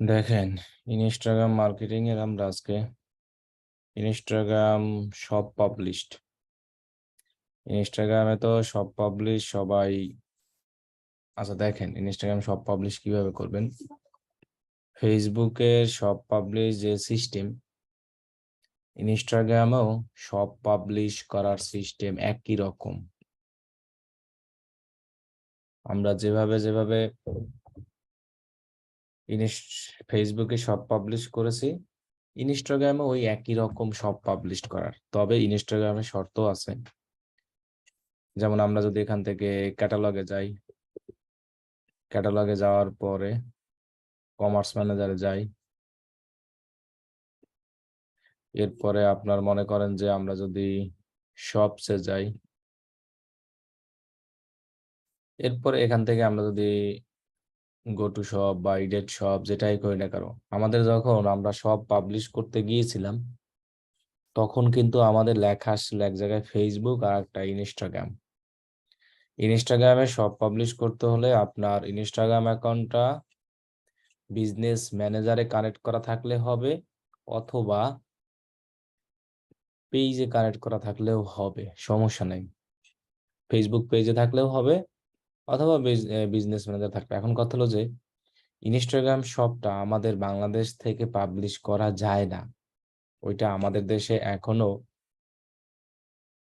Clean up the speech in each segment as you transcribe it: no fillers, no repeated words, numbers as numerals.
দেখেন, Instagram marketing এর আমরা আজকে ইনস্টাগ্রাম সব পাবলিশড। ইনস্টাগ্রামে তো সব পাবলিশ সবাই। আচ্ছা দেখেন, ইনস্টাগ্রাম সব পাবলিশ কিভাবে করবেন। ফেসবুকের সব পাবলিশ যে সিস্টেম, ইনস্টাগ্রামেও সব পাবলিশ করার সিস্টেম একই রকম। আমরা যেভাবে যেভাবে ফেসবুকে সব পাবলিশ করেছি, ইনস্টাগ্রামে ওই একই রকম সব পাবলিশ করার। তবে ইনস্টাগ্রামে শর্ত আছে। যেমন আমরা যদি এখান থেকে ক্যাটালগে যাই, ক্যাটালগে যাওয়ার পরে কমার্স ম্যানেজারে যাই, এরপরে আপনার মনে করেন যে আমরা যদি শপসে যাই, এরপরে এখান থেকে আমরা যদি গো টু শপ বা ইডেট শপ যেটাই করি না কেন, আমাদের যখন আমরা সব পাবলিশ করতে গিয়েছিলাম তখন কিন্তু আমাদের লেখা আসছিল এক জায়গায় ফেসবুক আর একটা ইনস্টাগ্রাম। ইনস্টাগ্রামে সব পাবলিশ করতে হলে আপনার ইনস্টাগ্রাম অ্যাকাউন্টটা বিজনেস ম্যানেজারে কানেক্ট করা থাকলে হবে, অথবা পেজে কানেক্ট করা থাকলেও হবে, সমস্যা নেই। ফেসবুক পেজে থাকলেও হবে, অথবা বিজনেস ম্যানেজার থাকলে। এখন কথা হলো যে ইনস্টাগ্রাম শপটা আমাদের বাংলাদেশ থেকে পাবলিশ করা যায় না। ওইটা আমাদের দেশে এখনো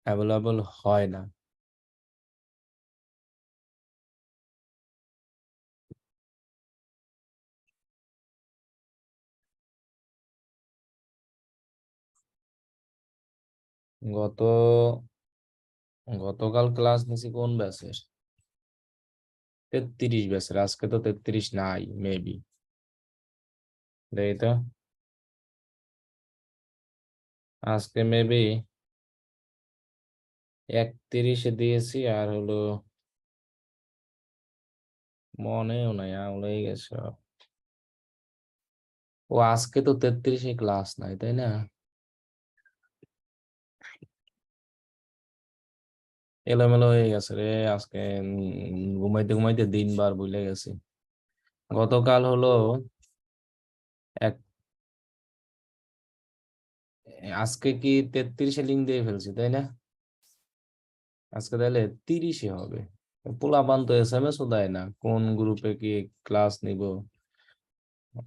অ্যাভেলেবল হয় না। গত গতকাল ক্লাস নিছি কোন ব্যাচের? 33 ব্যাচের। আজকে তো 33 নাই, মেবি। দেখি তো, আজকে মেবি 31-এ দিয়েছি, আর হলো মনেও নাই, ভুলেই গেছে। ও আজকে তো 33-এ ক্লাস নাই, তাই না? এলোমেলো হয়ে গেছে রে আজকে। ঘুমাইতে ঘুমাইতে দিনবার ভুলে গেছি। গতকাল হলো এক আজকে কি 33-এ লিঙ্ক দিয়ে ফেলছি, তাই না? আজকে তাহলে 30-এ হবে। পোলাপান তো SMS ও দেয় না কোন গ্রুপে কি ক্লাস নিব,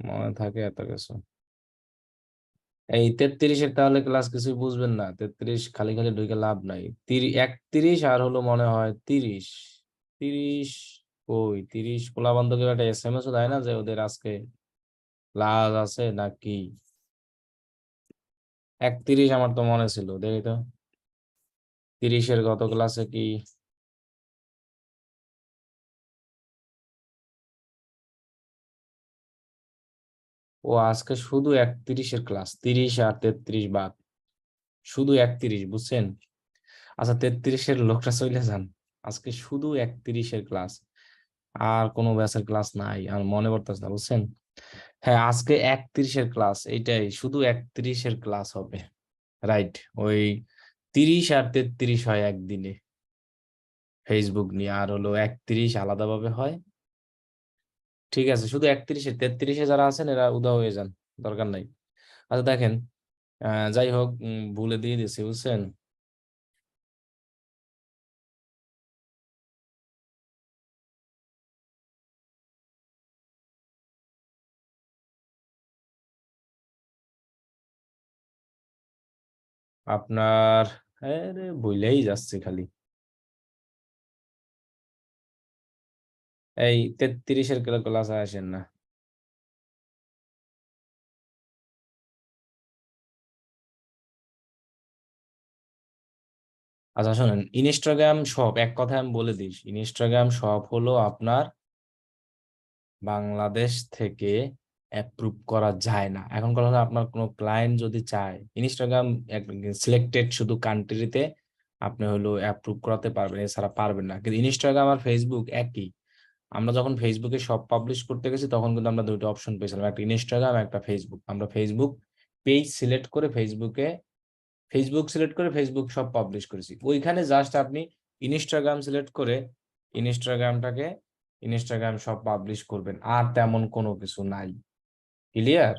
মনে থাকে এত কিছু। এই 33-এর তাহলে ক্লাস কিছুই বুঝবেন না। 33 খালি খালি ঢুকে লাভ নাই। 31 আর হলো মনে হয় 30। 30 কই 30 পোলাপান তো কেউ একটা SMS ও দেয় না যে ওদের আজকে ক্লাস আছে নাকি। 31 আমার তো মনে ছিল, দেখি তো 30-এর গত ক্লাসে কি। ও আজকে শুধু 31-এর ক্লাস, 30 আর 33 বাদ, শুধু 31, বুঝছেন? আচ্ছা 33-এর লোকটা চলে যান, আজকে শুধু 31-এর ক্লাস, আর কোনো ব্যাচের ক্লাস নাই, আর মনে পড়তেছে না, বুঝছেন? হ্যাঁ, আজকে 31-এর ক্লাস, এইটাই শুধু 31-এর ক্লাস হবে। রাইট, ওই 30 আর 33 হয় একদিনে ফেসবুক নিয়ে, আর হলো 31 আলাদাভাবে হয়। ঠিক আছে, শুধু 31-এ, 33-এ যারা আছেন এরা উদা হয়ে যান, দরকার নাই। আচ্ছা দেখেন, যাই হোক, ভুলে দিয়ে দিছি, বুঝছেন? আপনার, আরে ভুলেই যাচ্ছে খালি। এই 33-এর ক্লাসে আসেন না। আচ্ছা শোনেন, ইনস্টাগ্রাম শপ, এক কথায় আমি বলে দিস, ইনস্টাগ্রাম শপ হলো আপনার বাংলাদেশ থেকে অ্যাপ্রুভ করা যায় না। এখন কথা হলো, আপনার কোনো ক্লায়েন্ট যদি চায় ইনস্টাগ্রাম সিলেক্টেড শুধু কান্ট্রিতে আপনি হলো অ্যাপ্রুভ করাতে পারবেন, এছাড়া পারবেন না। কিন্তু ইনস্টাগ্রাম আর ফেসবুক একই। আমরা যখন ফেসবুকে সব পাবলিশ করতে গেছি তখন কিন্তু আমরা দুটো অপশন পেয়েছিলাম, একটা ইনস্টাগ্রাম, একটা ফেসবুক। আমরা ফেসবুক পেজ সিলেক্ট করে ফেসবুক সিলেক্ট করে ফেসবুক সব পাবলিশ করেছি। ওইখানে জাস্ট আপনি ইনস্টাগ্রাম সিলেক্ট করে ইনস্টাগ্রামটাকে ইনস্টাগ্রাম সব পাবলিশ করবেন, আর তেমন কোনো কিছু নাই। ক্লিয়ার?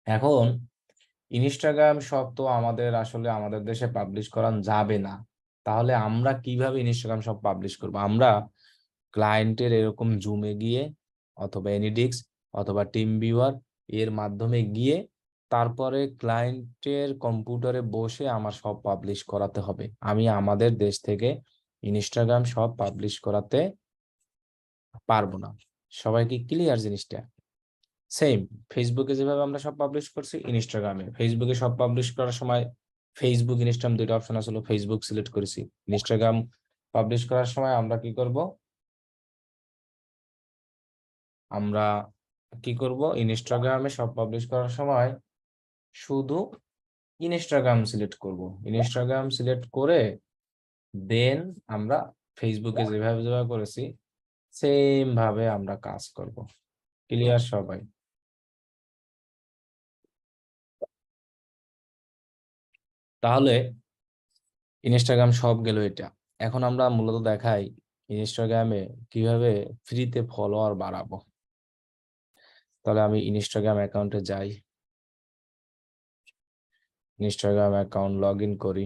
এখন ইনস্টাগ্রাম শপ তো আসলে আমাদের দেশে পাবলিশ করা যাবে না। তাহলে আমরা কিভাবে ইনস্টাগ্রাম শপ পাবলিশ করব? আমরা ক্লায়েন্টের এরকম জুমে গিয়ে অথবা এনিডিক্স অথবা টিম ভিউয়ার এর মাধ্যমে গিয়ে তারপরে ক্লায়েন্টের কম্পিউটারে বসে আমার সব পাবলিশ করাতে হবে। আমি আমাদের দেশ থেকে ইনস্টাগ্রাম সব পাবলিশ করাতে পারবো না। সবাই কি ক্লিয়ার জিনিসটা? সেম ফেসবুকে যেভাবে আমরা সব পাবলিশ করছি, ইনস্টাগ্রামে ফেসবুকে সব পাবলিশ করার সময় ফেসবুক ইনস্টাগ্রাম দুইটা অপশন আসলে, ফেসবুক সিলেক্ট করেছি। ইনস্টাগ্রাম পাবলিশ করার সময় আমরা কি করব? আমরা ইনস্টাগ্রামে সব পাবলিশ করার সময় শুধু ইনস্টাগ্রাম সিলেক্ট করব। ইনস্টাগ্রাম সিলেক্ট করে দেন আমরা ফেসবুকে যেভাবে যেভাবে করেছি সেম ভাবে আমরা কাজ করব। ক্লিয়ার সবাই? তাহলে ইনস্টাগ্রাম সব গেল এটা। এখন আমরা মূলত দেখাই ইনস্টাগ্রামে কিভাবে ফ্রিতে ফলোয়ার বাড়াবো। তাহলে আমি ইনস্টাগ্রাম অ্যাকাউন্টে যাই, ইনস্টাগ্রাম অ্যাকাউন্ট লগ ইন করি।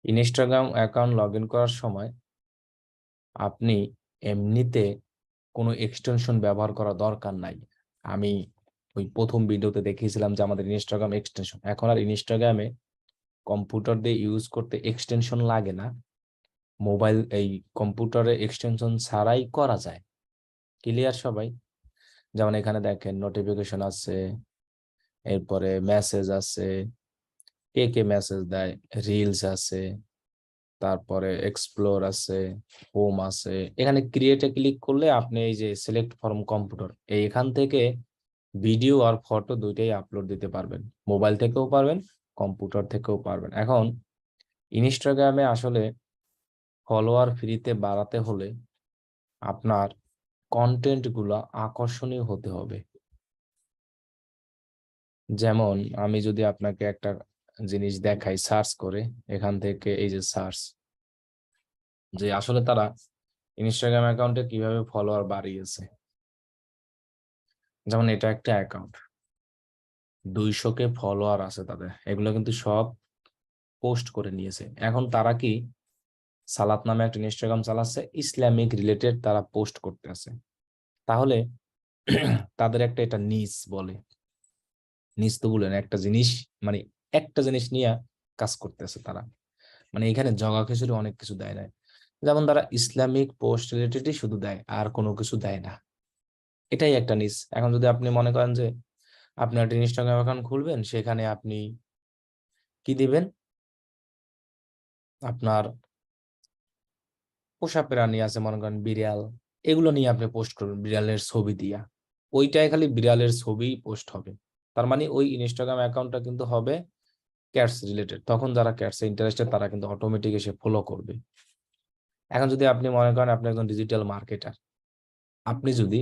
ইনস্টাগ্রাম অ্যাকাউন্ট লগ ইন করার সময় আপনি এমনিতে কোনো এক্সটেনশন ব্যবহার করা দরকার নাই। আমি ওই প্রথম ভিডিওতে দেখিয়েছিলাম যে আমাদের ইনস্টাগ্রাম এক্সটেনশন, এখন আর ইনস্টাগ্রামে কম্পিউটার দিয়ে ইউজ করতে এক্সটেনশন লাগে না। মোবাইল এই কম্পিউটারে এক্সটেনশন ছাড়াই করা যায়। ক্লিয়ার সবাই? যেমন এখানে দেখেন নোটিফিকেশন আছে, এরপরে মেসেজ আছে, কে কে মেসেজ দেয়, রিলস আছে, তারপরে এক্সপ্লোর আছে, হোম আছে। এখানে ক্রিয়েটে ক্লিক করলে আপনি এই যে সিলেক্ট ফ্রম কম্পিউটার, এইখান থেকে ভিডিও আর ফটো দুইটাই আপলোড দিতে পারবেন। মোবাইল থেকেও পারবেন, কম্পিউটার থেকেও পারবেন। এখন ইনস্টাগ্রামে আসলে ফলোয়ার ফ্রিতে বাড়াতে হলে আপনার কন্টেন্ট গুলা আকর্ষণীয় হতে হবে। যেমন আমি যদি আপনাকে একটা জিনিস দেখাই সার্চ করে, এখান থেকে এই যে সার্চ, যে আসলে তারা ইনস্টাগ্রাম অ্যাকাউন্টে কিভাবে ফলোয়ার বাড়িয়েছে। যেমন এটা একটা অ্যাকাউন্ট, 200 কে ফলোয়ার আছে তাদের, এগুলো কিন্তু সব পোস্ট করে নিয়েছে। এখন তারা কি সালাত নামে একটা ইনস্টাগ্রাম চালাচ্ছে, ইসলামিক রিলেটেড তারা পোস্ট করতে আছে। তাহলে তাদের একটা এটা নিচ বলে, নিচ তো বলেন একটা জিনিস, মানে একটা জিনিস নিয়ে কাজ করতেছে তারা। মানে এখানে জগা খিচুড়ি অনেক কিছু দেয় না। যেমন তারা ইসলামিক পোস্ট রিলেটেডই শুধু দেয়, আর কোনো কিছু দেয় না। এটাই একটা নিচ। এখন যদি আপনি মনে করেন যে আপনি একটা ইনস্টাগ্রাম অ্যাকাউন্ট খুলবেন, সেখানে আপনি কি দিবেন, আপনার পোষা প্রাণী আছে, মনে করেন বিড়াল, এগুলো নিয়ে আপনি পোস্ট করবেন বিড়ালের ছবি দিয়া, ওইটাই খালি বিড়ালের ছবি পোস্ট হবে। তার মানে ওই ইনস্টাগ্রাম অ্যাকাউন্টটা কিন্তু হবে ক্যাটস রিলেটেড। তখন যারা ক্যাটসে ইন্টারেস্টেড তারা কিন্তু অটোমেটিক এসে ফলো করবে। এখন যদি আপনি মনে করেন আপনি একজন ডিজিটাল মার্কেটার, আপনি যদি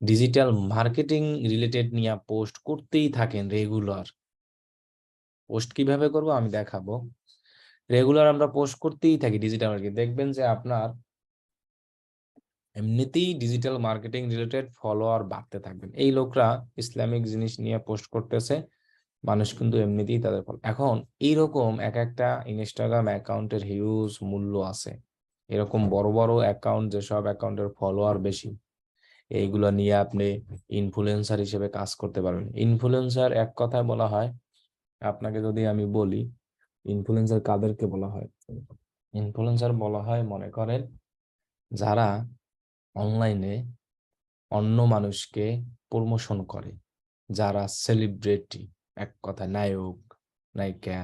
ডিজিটাল মার্কেটিং রিলেটেড নিয়ে পোস্ট করতেই থাকেন রেগুলার, পোস্ট কিভাবে করব আমি দেখাবো। রেগুলার আমরা পোস্ট করতেই থাকি ডিজিটাল মার্কেটিং, দেখবেন যে আপনার এমনিতেই ডিজিটাল মার্কেটিং রিলেটেড ফলোয়ার বাড়তে থাকবেন। এই লোকরা ইসলামিক জিনিস নিয়ে পোস্ট করতেছে, মানুষ কিন্তু এমনিতেই তাদের ফলো। এখন এইরকম এক একটা ইনস্টাগ্রাম অ্যাকাউন্টের হিউজ মূল্য আছে। এরকম বড় বড় অ্যাকাউন্ট, যেসব অ্যাকাউন্টের ফলোয়ার বেশি, এইগুলো নিয়ে আপনি ইনফ্লুয়েন্সার হিসেবে কাজ করতে পারবেন। ইনফ্লুয়েন্সার এক কথায় বলা হয়, আপনাকে যদি আমি বলি ইনফ্লুয়েন্সার কাদেরকে বলা হয়, ইনফ্লুয়েন্সার বলা হয় মনে করেন যারা অনলাইনে অন্য মানুষকে প্রমোশন করে, যারা সেলিব্রিটি, এক কথায় নায়ক, নায়িকা,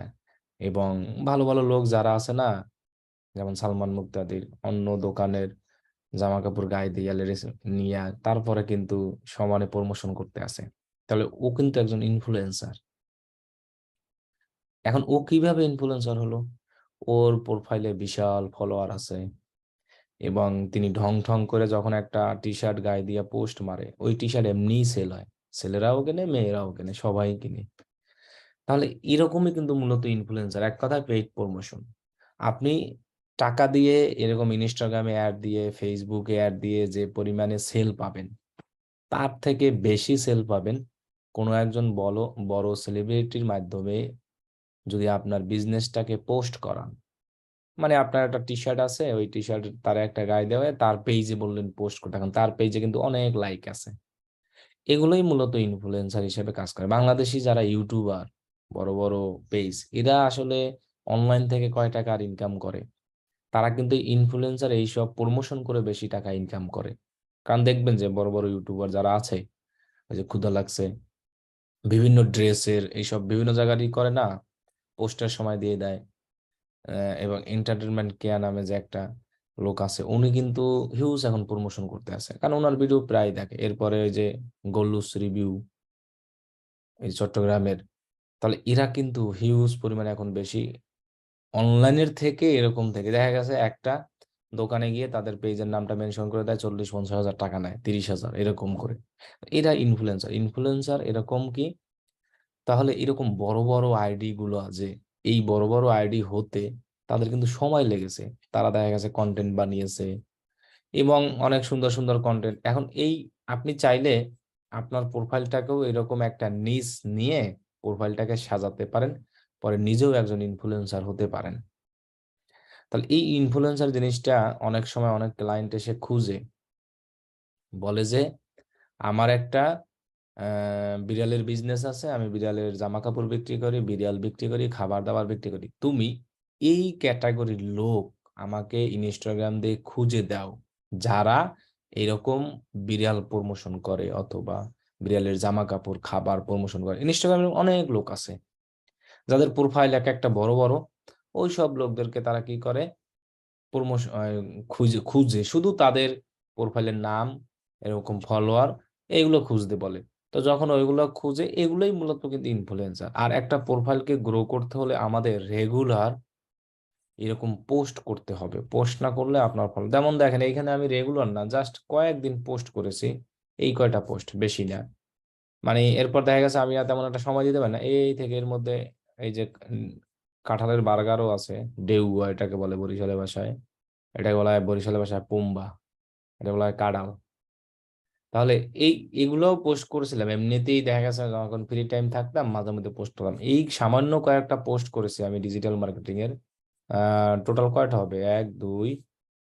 এবং ভালো ভালো লোক যারা আছে না, যেমন সালমান মুক্তাদির অন্য দোকানের জামা কাপড় গায়ে দিয়ে নিয়ে তারপরে কিন্তু সমানে প্রমোশন করতে আছে। তাহলে ও কিন্তু একজন ইনফ্লুয়েন্সার। এখন ও কিভাবে ইনফ্লুয়েন্সার হলো? ওর প্রোফাইলে বিশাল ফলোয়ার আছে, এবং তিনি ঢং ঢং করে যখন একটা টি শার্ট গায়ে দিয়ে পোস্ট মারে, ওই টি শার্ট এমনিই সেল হয়, ছেলেরাও কেনে, মেয়েরাও কেনে, সবাই কিনে। তাহলে এরকমই কিন্তু মূলত ইনফ্লুয়েন্সার, এক কথায় পেইড প্রমোশন। আপনি টাকা দিয়ে এরকম ইনস্টাগ্রামে অ্যাড দিয়ে, ফেসবুকে অ্যাড দিয়ে যে পরিমাণে সেল পাবেন, তার থেকে বেশি সেল পাবেন কোনো একজন বড় সেলিব্রিটির মাধ্যমে যদি আপনার বিজনেসটাকে পোস্ট করান। মানে আপনার একটা টি শার্ট আছে, ওই টি শার্ট তার একটা গায়ে দেওয়া, তার পেজে বললেন পোস্ট করতে, এখন তার পেজে কিন্তু অনেক লাইক আছে। এগুলোই মূলত ইনফ্লুয়েন্সার হিসেবে কাজ করে। বাংলাদেশি যারা ইউটিউবার, বড় বড় পেজ, এরা আসলে অনলাইন থেকে কয় টাকা আর ইনকাম করে? তারা কিন্তু ইনফ্লুয়েন্সার এইসব প্রমোশন করে বেশি টাকা ইনকাম করে। কারণ দেখবেন যে বড় বড় ইউটিউবার যারা আছে, ওই যে ক্ষুধা লাগছে, বিভিন্ন ড্রেসের এইসব বিভিন্ন জায়গারই করে না, পোস্টার সময় দিয়ে দেয়। এবং এন্টারটেনমেন্ট কেয়া নামে যে একটা লোক আছে, উনি কিন্তু হিউজ এখন প্রমোশন করতে আছে, কারণ ওনার ভিডিও প্রায় দেখে। এরপরে ওই যে গোল্লুস রিভিউ, এই চট্টগ্রামের, তাহলে এরা কিন্তু হিউজ পরিমাণে এখন বেশি অনলাইনের থেকে, এরকম থেকে দেখা গেছে একটা দোকানে গিয়ে তাদের পেজের নামটা মেনশন করে দেয়, 40-50 হাজার টাকা নেয়, 30 হাজার এরকম করে। এরা ইনফ্লুয়েন্সার। ইনফ্লুয়েন্সার এরকম কি? তাহলে এরকম বড় বড় আইডি গুলো আছে, এই বড় বড় আইডি হতে তাদের কিন্তু সময় লেগেছে। তারা দেখা গেছে কন্টেন্ট বানিয়েছে, এবং অনেক সুন্দর সুন্দর কন্টেন্ট। এখন এই আপনি চাইলে আপনার প্রোফাইলটাকেও এরকম একটা নিশ নিয়ে প্রোফাইলটাকে সাজাতে পারেন, পরে নিজেও একজন ইনফ্লুয়েন্সার হতে পারেন। তাহলে এই ইনফ্লুয়েন্সার জিনিসটা অনেক সময় অনেক ক্লায়েন্ট এসে খুঁজে, বলে যে আমার একটা বিড়ালের বিজনেস আছে, আমি বিড়ালের জামা কাপড় বিক্রি করি, বিড়াল বিক্রি করি, খাবার দাবার বিক্রি করি, তুমি এই ক্যাটাগরির লোক আমাকে ইনস্টাগ্রাম দিয়ে খুঁজে দাও, যারা এরকম বিড়াল প্রমোশন করে অথবা বিড়ালের জামা কাপড় খাবার প্রমোশন করে। ইনস্টাগ্রামে অনেক লোক আছে যাদের প্রোফাইল এক একটা বড় বড়, ওই সব লোকদেরকে তারা কি করে, প্রমোশন খুঁজে খুঁজে শুধু তাদের প্রোফাইলের নাম, এরকম ফলোয়ার, এইগুলো খুঁজতে বলে। তো যখন ওইগুলো খুঁজে, এগুলোই মূলত কিন্তু ইনফ্লুয়েন্সার। আর একটা প্রোফাইলকে গ্রো করতে হলে আমাদের রেগুলার এরকম পোস্ট করতে হবে। পোস্ট না করলে আপনার ফল, যেমন দেখেন এইখানে আমি রেগুলার না, জাস্ট কয়েকদিন পোস্ট করেছি, এই কয়টা পোস্ট, বেশি না। মানে এরপর দেখা গেছে আমি আর তেমন একটা সময় দিতে পারি না, এই থেকে এর মধ্যে এই যে কাঁঠালের বার্গারও আছে, ডেউয়া এটাকে বলে বরিশালের ভাষায়, এটাকে বলা হয় বরিশালের ভাষায় পুম্বা, এটা বলা হয় কাঁড়াল। তাহলে এই এগুলোও পোস্ট করেছিলাম, এমনিতেই দেখা গেছে যখন ফ্রি টাইম থাকতাম মাঝে মধ্যে পোস্ট করলাম। এই সামান্য কয়েকটা পোস্ট করেছি আমি ডিজিটাল মার্কেটিং এর। টোটাল কয়টা হবে, 1 2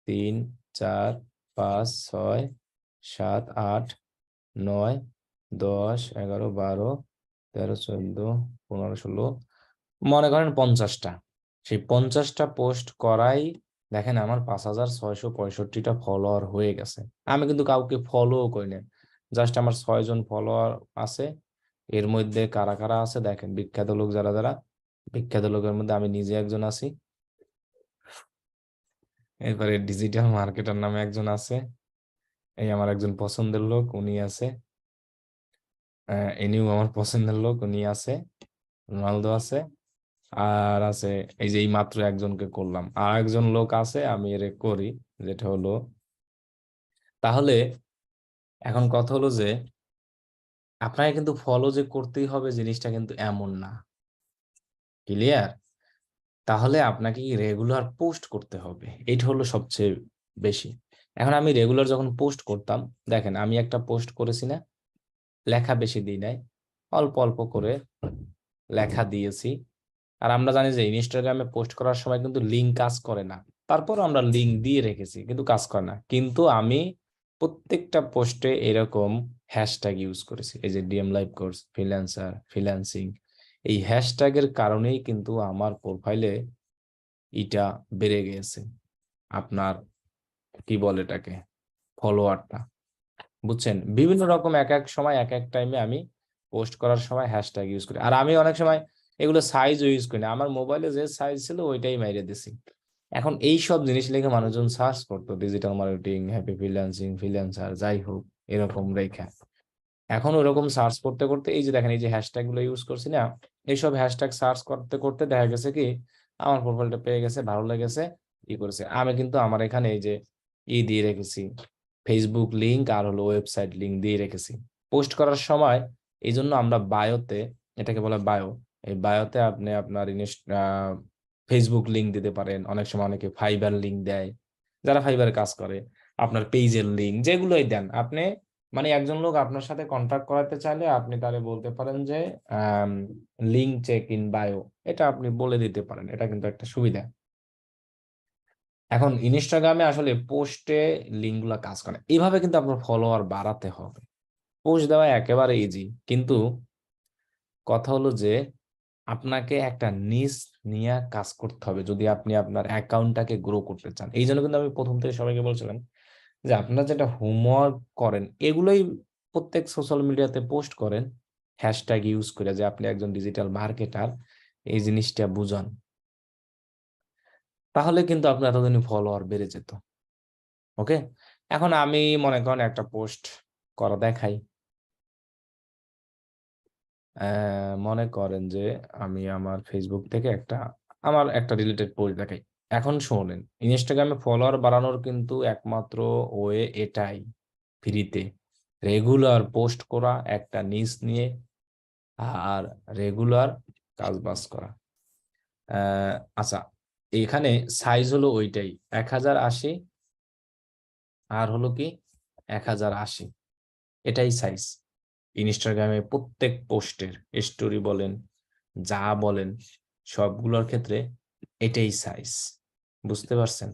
3 4 5 6 7 8 9 10 11 12 13 14 15 16, মনে করেন 50টা। সেই 50টা পোস্ট করাই দেখেন আমার 5,665টা ফলোয়ার হয়ে গেছে। আমি কিন্তু কাউকে ফলো করি না, জাস্ট আমার 6 জন ফলোয়ার আছে। এর মধ্যে কারা কারা আছে দেখেন, বিখ্যাত লোক যারা যারা, বিখ্যাত লোকের মধ্যে আমি নিজে একজন আছি, এরপরে ডিজিটাল মার্কেটার নামে একজন আছে, এই আমার একজন পছন্দের লোক উনি আছে, ইনিও আমার পছন্দের লোক উনি আছে, রোনালদো আছে, আর আছে এই যে এই মাত্র একজনকে করলাম, আর একজন লোক আছে আমি এর করি, যেটা হলো, তাহলে এখন কথা হলো যে আপনাকে কিন্তু ফলো যে করতেই হবে জিনিসটা কিন্তু এমন না। ক্লিয়ার? তাহলে আপনাকে কি রেগুলার পোস্ট করতে হবে, এটা হলো সবচেয়ে বেশি। এখন আমি রেগুলার যখন পোস্ট করতাম, দেখেন আমি একটা পোস্ট করেছি না, লেখা বেশি দিই নাই, অল্প অল্প করে লেখা দিয়েছি। আর আমরা জানি যে ইনস্টাগ্রামে পোস্ট করার সময় কিন্তু লিঙ্ক কাজ করে না, তারপর আমরা লিঙ্ক দিয়ে রেখেছি কিন্তু কাজ করে না। কিন্তু আমি প্রত্যেকটা পোস্টে এরকম হ্যাশট্যাগ ইউজ করেছি, এই যে DM live course, freelancer, freelancing, এই হ্যাশট্যাগের কারণেই কিন্তু আমার প্রোফাইলে এটা বেড়ে গেছে, আপনার কি বলে এটাকে, ফলোয়ারটা। বুঝছেন? বিভিন্ন রকম এক এক সময় এক এক টাইমে আমি পোস্ট করার সময় হ্যাশট্যাগ ইউজ করি। আর আমি অনেক সময় এগুলো সাইজও ইউজ করি না, আমার মোবাইলে যে সাইজ ছিল ওইটাই মাইরে দিছি। এখন এই সব জিনিস লিখে মানুষজন সার্চ করতো, digital marketing, happy freelancing, freelancer, যাই হোক এরকম রেখা। এখন ওরকম সার্চ করতে করতে এই যে দেখেন এই যে হ্যাশট্যাগ গুলো ইউজ করছি না, এইসব হ্যাশট্যাগ সার্চ করতে করতে দেখা গেছে কি আমার প্রোফাইলটা পেয়ে গেছে, ভালো লেগেছে, ই করেছে। আমি কিন্তু আমার এখানে এই যে দিয়ে রেখেছি, ফেসবুক লিংক আর হলো ওয়েবসাইট লিংক দিয়ে রেখেছি পোস্ট করার সময়। এই জন্য আমরা বায়োতে, এটাকে বলে বায়ো, এই বায়োতে আপনি আপনার ফেসবুক লিংক দিতে পারেন, অনেক সময় অনেকে ফাইবার লিংক দেয়, যারা ফাইবারে কাজ করে, আপনার পেজের লিংক যেগুলোই দেন আপনি, মানে একজন লোক আপনার সাথে কন্ট্যাক্ট করাতে চাইলে আপনি তারে বলতে পারেন যে লিংক চেক ইন বায়ো, এটা আপনি বলে দিতে পারেন, এটা কিন্তু একটা সুবিধা। এখন ইনস্টাগ্রামে আসলে পোস্টে লিঙ্কগুলো কাজ করে এইভাবে, কিন্তু আপনার ফলোয়ার বাড়াতে হবে। পোস্ট দেওয়া একেবারে ইজি, কিন্তু কথা হলো যে আপনাকে একটা নিশ নিয়ে কাজ করতে হবে যদি আপনি আপনার অ্যাকাউন্টটাকে গ্রো করতে চান। এই জন্য কিন্তু আমি প্রথম থেকে সবাইকে বলছিলাম যে আপনারা যেটা হোমওয়ার্ক করেন এগুলোই প্রত্যেক সোশ্যাল মিডিয়াতে পোস্ট করেন, হ্যাশট্যাগ ইউজ করে, যে আপনি একজন ডিজিটাল মার্কেটার, এই জিনিসটা বুঝান, তাহলে কিন্তু আপনার এতদিন ফলোয়ার বেড়ে যেত। ওকে, এখন আমি মনে করেন একটা পোস্ট করা দেখাই। মনে করেন যে আমি আমার ফেসবুক থেকে আমার একটা রিলেটেড পোস্ট দেখাই। এখন শোনেন, ইনস্টাগ্রামে ফলোয়ার বাড়ানোর কিন্তু একমাত্র ওয়ে এটাই, ফ্রিতে রেগুলার পোস্ট করা একটা নিজ নিয়ে, আর রেগুলার কাজ বাজ করা। আচ্ছা, এখানে সাইজ হলো ওইটাই 1080, আর হলো কি 1080, এটাই সাইজ ইনস্টাগ্রামে প্রত্যেক পোস্টের, স্টোরি বলেন যা বলেন সবগুলোর ক্ষেত্রে এটাই সাইজ। বুঝতে পারছেন?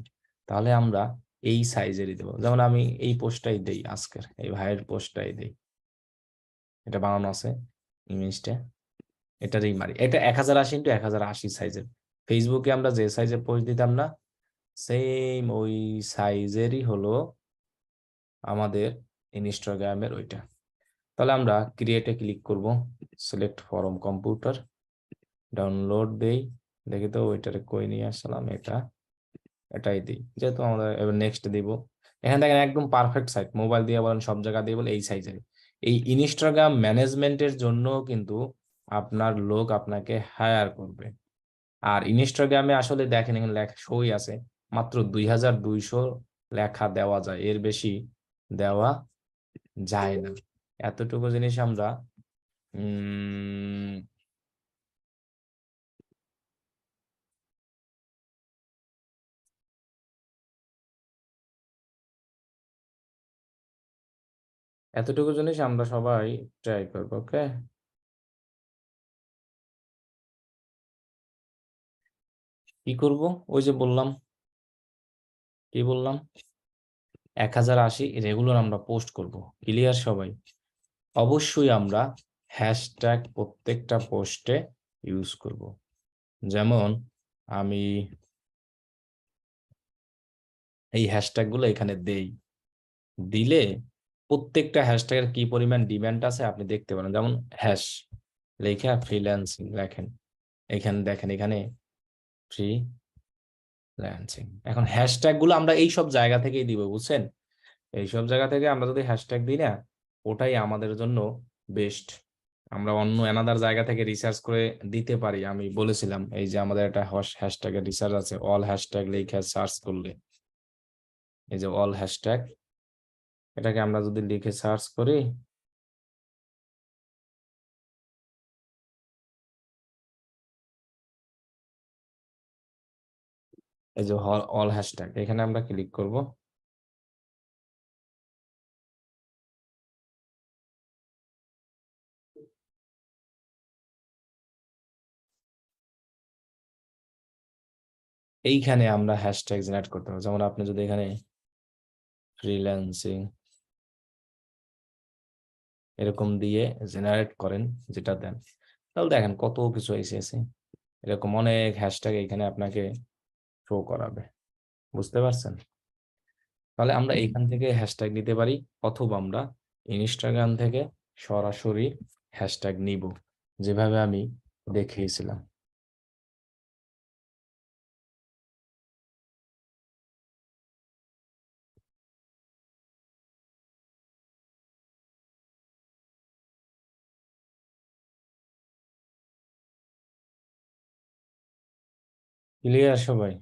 তাহলে আমরা এই সাইজেরই দেবো। যেমন আমি এই পোস্টটাই দেই, আজকের এই ভাইয়ের পোস্টটাই দেই, এটা বানানো আছে ইমেজটা, এটারই মারি। এটা 1080x1080 সাইজের। ফেসবুকে আমরা যে সাইজের পোস্ট দিতাম না, সেম ওই সাইজেরই হলো আমাদের ইনস্টাগ্রামের ওইটা। তাহলে আমরা ক্রিয়েটে ক্লিক করব, সিলেক্ট ফরম কম্পিউটার, ডাউনলোড দেই, দেখি তো ওইটারে কই নিয়ে আসলাম, এটাই দিই, যেহেতু আমাদের এবার নেক্সট দিব। এখান থেকে একদম পারফেক্ট সাইজ, মোবাইল দিয়ে বলেন সব জায়গা দিয়ে বলে এই সাইজের। এই ইনস্টাগ্রাম ম্যানেজমেন্টের জন্য কিন্তু আপনার লোক আপনাকে হায়ার করবে। আর ইনস্টাগ্রামে আসলে দেখেন এখানে লেখা সই আছে, মাত্র 2200 লেখা দেওয়া যায়, এর বেশি দেওয়া যায় না। এতটুকু জিনিস আমরা উম এতটুকু জিনিস আমরা সবাই ট্রাই করবো। ওকে, কি করব? ওই যে বললাম, কি বললাম, 1080 রেগুলার আমরা পোস্ট করব। ক্লিয়ার সবাই? অবশ্যই আমরা হ্যাশট্যাগ প্রত্যেকটা পোস্টে ইউজ করব। যেমন আমি এই হ্যাশট্যাগ গুলো এখানে দেই, দিলে প্রত্যেকটা হ্যাশট্যাগের কি পরিমাণ ডিমান্ড আছে আপনি দেখতে পারেন। যেমন হ্যাশ লেখা ফ্রিল্যান্সিং লেখেন, এখানে দেখেন, এখানে ফ্রিল্যান্সিং। এখন হ্যাশট্যাগ গুলো আমরা এই সব জায়গা থেকেই দিব, বুঝছেন? এইসব জায়গা থেকে আমরা যদি হ্যাশট্যাগ দিই না, ওটাই আমাদের জন্য বেস্ট। আমরা অন্য অ্যানাদার জায়গা থেকে রিসার্চ করে দিতে পারি। আমি বলেছিলাম এই যে আমাদের একটা হ্যাশট্যাগের রিসার্চ আছে, অল হ্যাশট্যাগ লিখে সার্চ করলে, এই যে অল হ্যাশট্যাগ, এটাকে আমরা যদি লিখে সার্চ করি, এই যে অল হ্যাশট্যাগ, এখানে আমরা ক্লিক করব। এইখানে আমরা হ্যাশট্যাগ জেনারেট করতে হবে। যেমন আপনি যদি এখানে ফ্রিল্যান্সিং এরকম দিয়ে জেনারেট করেন, যেটা দেন, তাহলে দেখেন কত কিছু এসেছে, এরকম অনেক হ্যাশট্যাগ এখানে আপনাকে শো করাবে। বুঝতে পারছেন? তাহলে আমরা এইখান থেকে হ্যাশট্যাগ নিতে পারি, অথবা আমরা ইনস্টাগ্রাম থেকে সরাসরি হ্যাশট্যাগ নিব, যেভাবে আমি দেখিয়েছিলাম। ক্লিয়ার সবাই?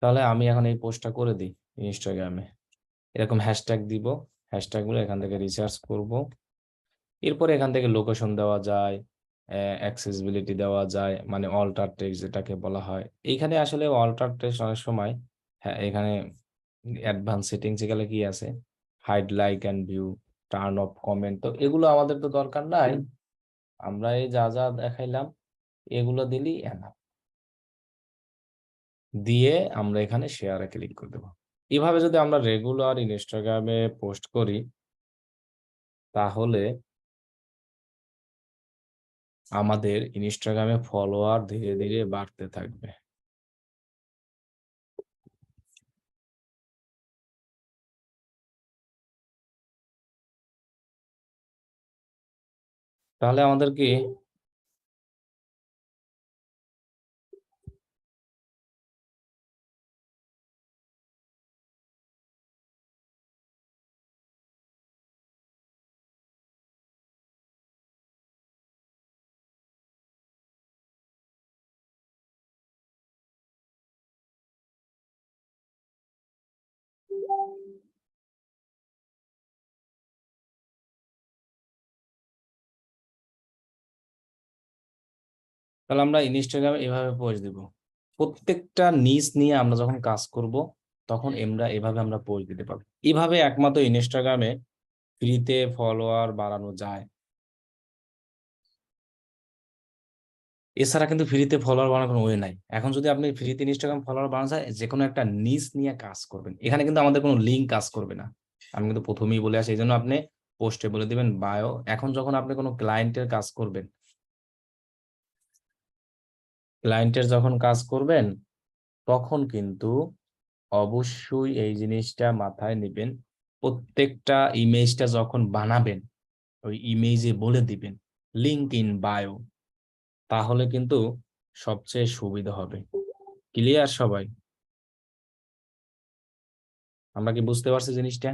তাহলে আমি এখন এই পোস্টটা করে দিই ইনস্টাগ্রামে, এরকম হ্যাশট্যাগ দিব, হ্যাশট্যাগ গুলো এখান থেকে রিসার্চ করব, এরপরে এখান থেকে লোকেশন দেওয়া যায়, অ্যাক্সেসিবিলিটি দেওয়া যায়, মানে অল্টার টেক্সট যেটাকে বলা হয়। এইখানে আসলে অল্টার টেক্সট অনেক সময়, হ্যাঁ এখানে অ্যাডভান্স সেটিংস গেলে কি আছে, hide like and view, turn off comment, তো এগুলো আমাদের তো দরকার নাই। আমরা এই যা যা দেখাইলাম এগুলো দিলেই এনাফ। দিয়ে আমরা এখানে শেয়ারে ক্লিক করে দেবো। এভাবে যদি আমরা রেগুলার ইনস্টাগ্রামে পোস্ট করি তাহলে আমাদের ইনস্টাগ্রামে ফলোয়ার ধীরে ধীরে বাড়তে থাকবে। তাহলে আমাদের কি তাহলে আমরা ইনস্টাগ্রামে এভাবে পোস্ট দিব। প্রত্যেকটা নিজ নিয়ে আমরা যখন কাজ করব তখন এভাবে আমরা পোস্ট দিতে পারবো। এভাবে একমাত্র ইনস্টাগ্রামে ফ্রিতে ফলোয়ার বাড়ানো যায়। এছাড়া কিন্তু ফ্রিতে ফলোয়ার বানানোর কোনো ওয়ে নাই। এখন যদি আপনি ফ্রিতে ইনস্টাগ্রাম ফলোয়ার বানানো যায়, যে কোনো একটা নিজ নিয়ে কাজ করবেন। এখানে কিন্তু আমাদের কোনো লিঙ্ক কাজ করবে না, আমি কিন্তু প্রথমেই বলে আসি। এই জন্য আপনি পোস্টে বলে দিবেন বায়ো। এখন যখন আপনি কোনো ক্লায়েন্টের কাজ করবেন, যখন কাজ করবেন তখন কিন্তু অবশ্যই এই জিনিসটা মাথায় নেবেন। প্রত্যেকটা ইমেজটা যখন বানাবেন ওই ইমেজে বলে দিবেন লিঙ্ক ইন বায়ো, তাহলে কিন্তু সবচেয়ে সুবিধা হবে। ক্লিয়ার সবাই? আমরা কি বুঝতে পারছি জিনিসটা?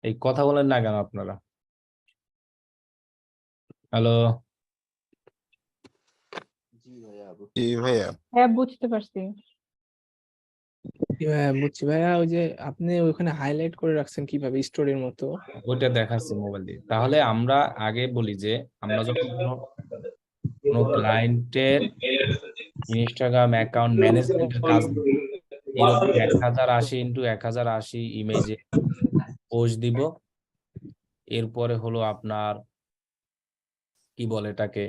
এই কথা বলেন না কেন আপনারা? হ্যালো? জি ভাইয়া। হ্যাঁ, বুঝতে পারছি। হ্যাঁ বুঝছি ভাইয়া, ওই যে আপনি ওইখানে হাইলাইট করে রাখছেন কিভাবে স্টোরির মতো। ওইটা দেখাচ্ছি মোবাইল দিয়ে। তাহলে আমরা আগে বলি যে আমরা যখন কোনো ক্লায়েন্টের ইনস্টাগ্রাম অ্যাকাউন্ট ম্যানেজমেন্টের কাজ দিব, এরকম 1080x1080 ইমেজে পোস্ট দিব। এরপরে হলো আপনার কি বলে এটাকে,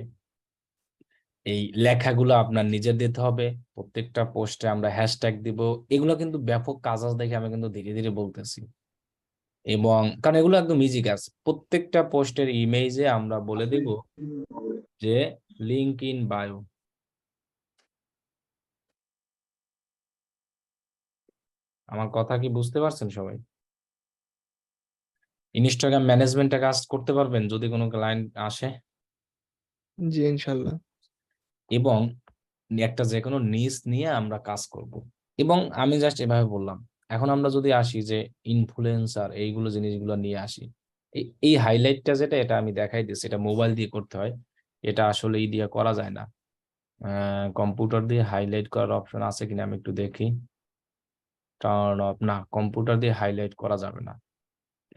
এই লেখাগুলো আপনার নিজের দিতে হবে। প্রত্যেকটা পোস্টে আমরা হ্যাশট্যাগ দিব। এগুলো কিন্তু ব্যাপক কাজ আছে দেখে আমি কিন্তু ধীরে ধীরে বলতেছি। এবং কারণ এগুলো একদম ইজি কাজ। প্রত্যেকটা পোস্টের ইমেজে আমরা বলে দিব যে লিঙ্ক ইন বায়ো। আমার কথা কি বুঝতে পারছেন সবাই? ইনস্টাগ্রাম ম্যানেজমেন্টে কাজ করতে পারবেন যদি কোনো ক্লায়েন্ট আসে। জি ইনশাল্লাহ। এবং একটা যে কোনো নিজ নিয়ে আমরা কাজ করব। এবং আমি জাস্ট এভাবে বললাম। এখন আমরা যদি আসি যে ইনফ্লুয়েন্সার এইগুলো জিনিসগুলো নিয়ে আসি, এই হাইলাইটটা যেটা, এটা আমি দেখাই দিচ্ছি, এটা মোবাইল দিয়ে করতে হয়। এটা আসলে দিয়ে করা যায় না। কম্পিউটার দিয়ে হাইলাইট করার অপশন আছে কিনা আমি একটু দেখি। টার্ন অফ, না কম্পিউটার দিয়ে হাইলাইট করা যাবে না।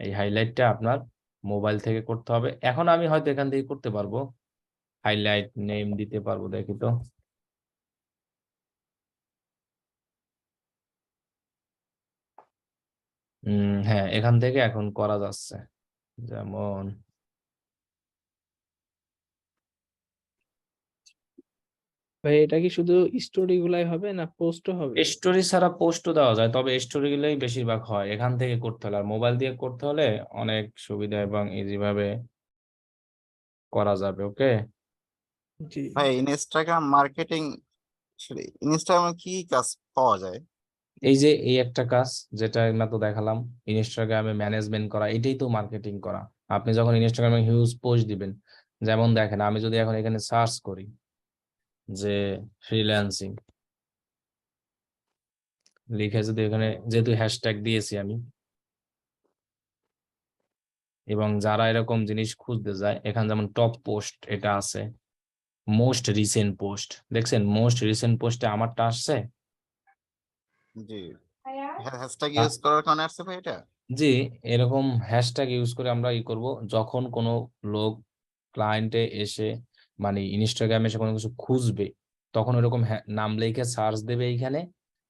এই হাইলাইটটা আপনার মোবাইল থেকে করতে হবে। এখন আমি হয়তো এখান থেকে করতে পারবো, হাইলাইট নেম দিতে পারবো, দেখি তো। হ্যাঁ এখান থেকে এখন করা যাচ্ছে। যেমন ভাই এটা কি শুধু স্টোরি গুলাই হবে না পোস্টও হবে? স্টোরি ছাড়া পোস্টও দেওয়া যায়, তবে স্টোরি গুলোই বেশিরভাগ হয় এখান থেকে করতে হলে। আর মোবাইল দিয়ে করতে হলে অনেক সুবিধা এবং ইজি ভাবে করা যাবে। ওকে জি ভাই ইনস্টাগ্রাম মার্কেটিং, ইনস্টাগ্রামে কি কাজ পাওয়া যায়? এই যে এই একটা কাজ যেটা না তো দেখালাম, ইনস্টাগ্রামে ম্যানেজমেন্ট করা, এটাই তো মার্কেটিং করা। আপনি যখন ইনস্টাগ্রামে হিউজ পোস্ট দিবেন, যেমন দেখেন আমি যদি এখন এখানে সার্চ করি যে ফ্রিল্যান্সিং লিখে, যদি এখানে যেহেতু হ্যাশট্যাগ দিয়েছি আমি, এবং যারা এরকম জিনিস খুঁজতে যায় এখানে যেমন টপ পোস্ট এটা আছে, মোস্ট রিসেন্ট পোস্ট দেখছেন, মোস্ট রিসেন্ট পোস্টে আমারটা আসছে। জি হ্যাশট্যাগ ইউজ করার কারণে আসছে ভাই এটা। জি, এরকম হ্যাশট্যাগ ইউজ করে আমরা করব। যখন কোনো লোক ক্লায়েন্টে এসে মানে ইনস্টাগ্রামে এসে কোনো কিছু খুঁজবে, তখন ওরকম নাম লিখে সার্চ দেবে এইখানে।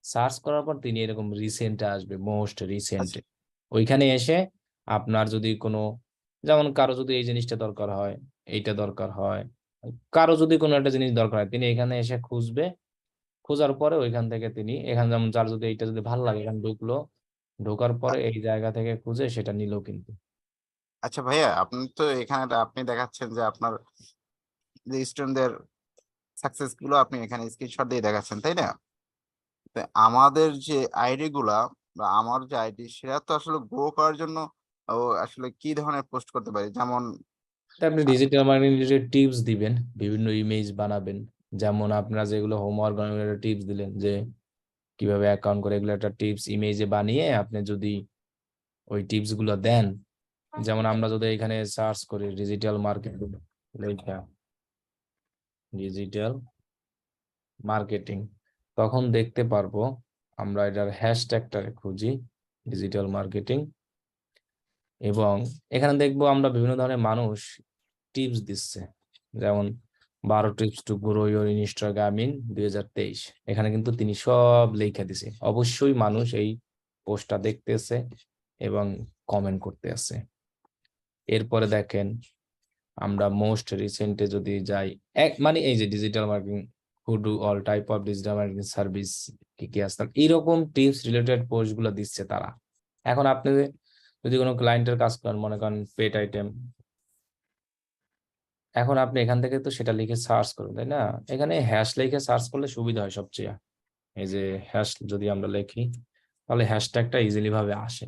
সার্চ করার পর তিনি এরকম রিসেন্টে আসবে, মোস্ট রিসেন্টে। আচ্ছা ওইখানে এসে আপনার যদি কোনো, যেমন কারো যদি এই জিনিসটা দরকার হয়, এইটা দরকার হয়, কারো যদি কোনো একটা জিনিস দরকার হয়, তিনি এখানে এসে খুঁজবে। খোঁজার পরে ওইখান থেকে তিনি, এখানে যেমন যার যদি এইটা যদি ভালো লাগে, এখানে ঢুকলো, ঢোকার পরে আ- এই জায়গা থেকে খুঁজে সেটা নিল কিন্তু। আচ্ছা ভাইয়া, আপনি তো এখানে আপনি দেখাচ্ছেন যে আপনার যে স্টুডেন্টদের সাকসেস গুলো আপনি এখানে স্ক্রিনশট দিয়ে দেখাচ্ছেন, তাই না? তো আমাদের যে আইডি গুলা বা আমার যে আইডি, সেটা তো আসলে গ্রো করার জন্য ও আসলে কি ধরনের পোস্ট করতে পারি? যেমন তা আপনি ডিজিটাল মার্কেটিং রিলেটেড টিপস দিবেন, বিভিন্ন ইমেজ বানাবেন। যেমন আপনারা যেগুলো হোমওয়ার্ক টিপস দিলেন যে কিভাবে অ্যাকাউন্ট করে, এগুলো একটা টিপস ইমেজে বানিয়ে আপনি যদি ওই টিপস গুলো দেন, যেমন আমরা যদি এখানে সার্চ করি ডিজিটাল মার্কেটিং, ডিজিটাল মার্কেটিং, তখন দেখতে পারবো আমরা এটার হ্যাশট্যাগটা খুঁজি ডিজিটাল মার্কেটিং, এবং এখানে দেখবো আমরা বিভিন্ন ধরনের মানুষ টিপস দিচ্ছে। যেমন 12 tips to grow your Instagram in 2023, এখানে কিন্তু তিনি সব লেখা দিছে। অবশ্যই মানুষ এই পোস্টটা দেখতেছে এবং কমেন্ট করতে আছে। এরপরে দেখেন আমরা মোস্ট রিসেন্টে যদি যাই, এক মানে এই যে digital marketing, who do all type of digital marketing service, কি কি আছে এইরকম টিপস রিলেটেড পোস্ট গুলো দিচ্ছে তারা। এখন আপনি যদি কোনো ক্লায়েন্টের কাজ করেন, মনে করেন পেট আইটেম, এখন আপনি এখান থেকে তো সেটা লিখে সার্চ করুন, তাই না? এখানে হ্যাশ লিখে সার্চ করলে সুবিধা হয় সবচেয়ে। এই যে হ্যাশ যদি আমরা লিখি, তাহলে হ্যাশট্যাগটা ইজিলি ভাবে আসে।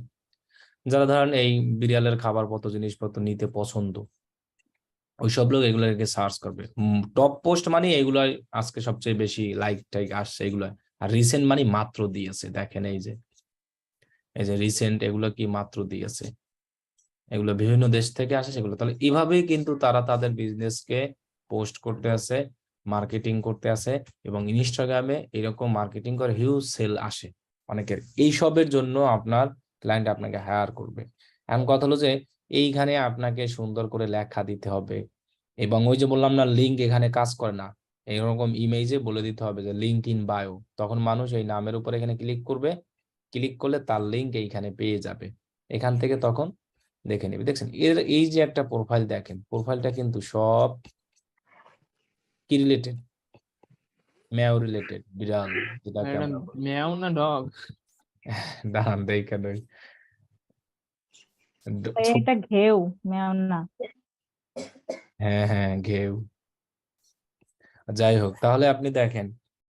যারা ধরেন এই বিড়ালের খাবার পত্র জিনিসপত্র নিতে পছন্দ, ওইসব লোক এগুলো সার্চ করবে। টপ পোস্ট মানে এগুলাই আজকে সবচেয়ে বেশি লাইক টাইক আসছে এগুলো। আর রিসেন্ট মানে মাত্র দিয়েছে, দেখেন এই যে রিসেন্ট, এগুলো কি মাত্র দিয়েছে, এগুলো বিভিন্ন দেশ থেকে আসে সেগুলো। তাহলে এইভাবেই কিন্তু তারা তাদের বিজনেসকে পোস্ট করতে আছে, মার্কেটিং করতে আছে, এবং ইনস্টাগ্রামে এরকম মার্কেটিং করে হিউজ সেল আসে অনেকের। এইসবের জন্য আপনার ক্লায়েন্ট আপনাকে হায়ার করবে। এখন কথা হলো যে এইখানে আপনাকে সুন্দর করে লেখা দিতে হবে, এবং ওই যে বললাম না লিঙ্ক এখানে কাজ করে না, এরকম ইমেজে বলে দিতে হবে যে লিঙ্ক ইন বায়ো, তখন মানুষ এই নামের উপর এখানে ক্লিক করবে। ক্লিক করলে তার লিঙ্ক এইখানে পেয়ে যাবে, এখান থেকে তখন দেখে নিবি। দেখছেন এর এই যে একটা প্রোফাইল, দেখেন প্রোফাইলটা কিন্তু সব কি রিলেটেড, ম্যাও রিলেটেড, বিড়াল আর যেটাকে এটা আমরা বলি। ম্যাও না ডগ? দাঁড়ান দেখেন ওই ভাই ছোট, এটা ঘেউ, ম্যাও না। হ্যাঁ হ্যাঁ ঘেউ। যাই হোক, তাহলে আপনি দেখেন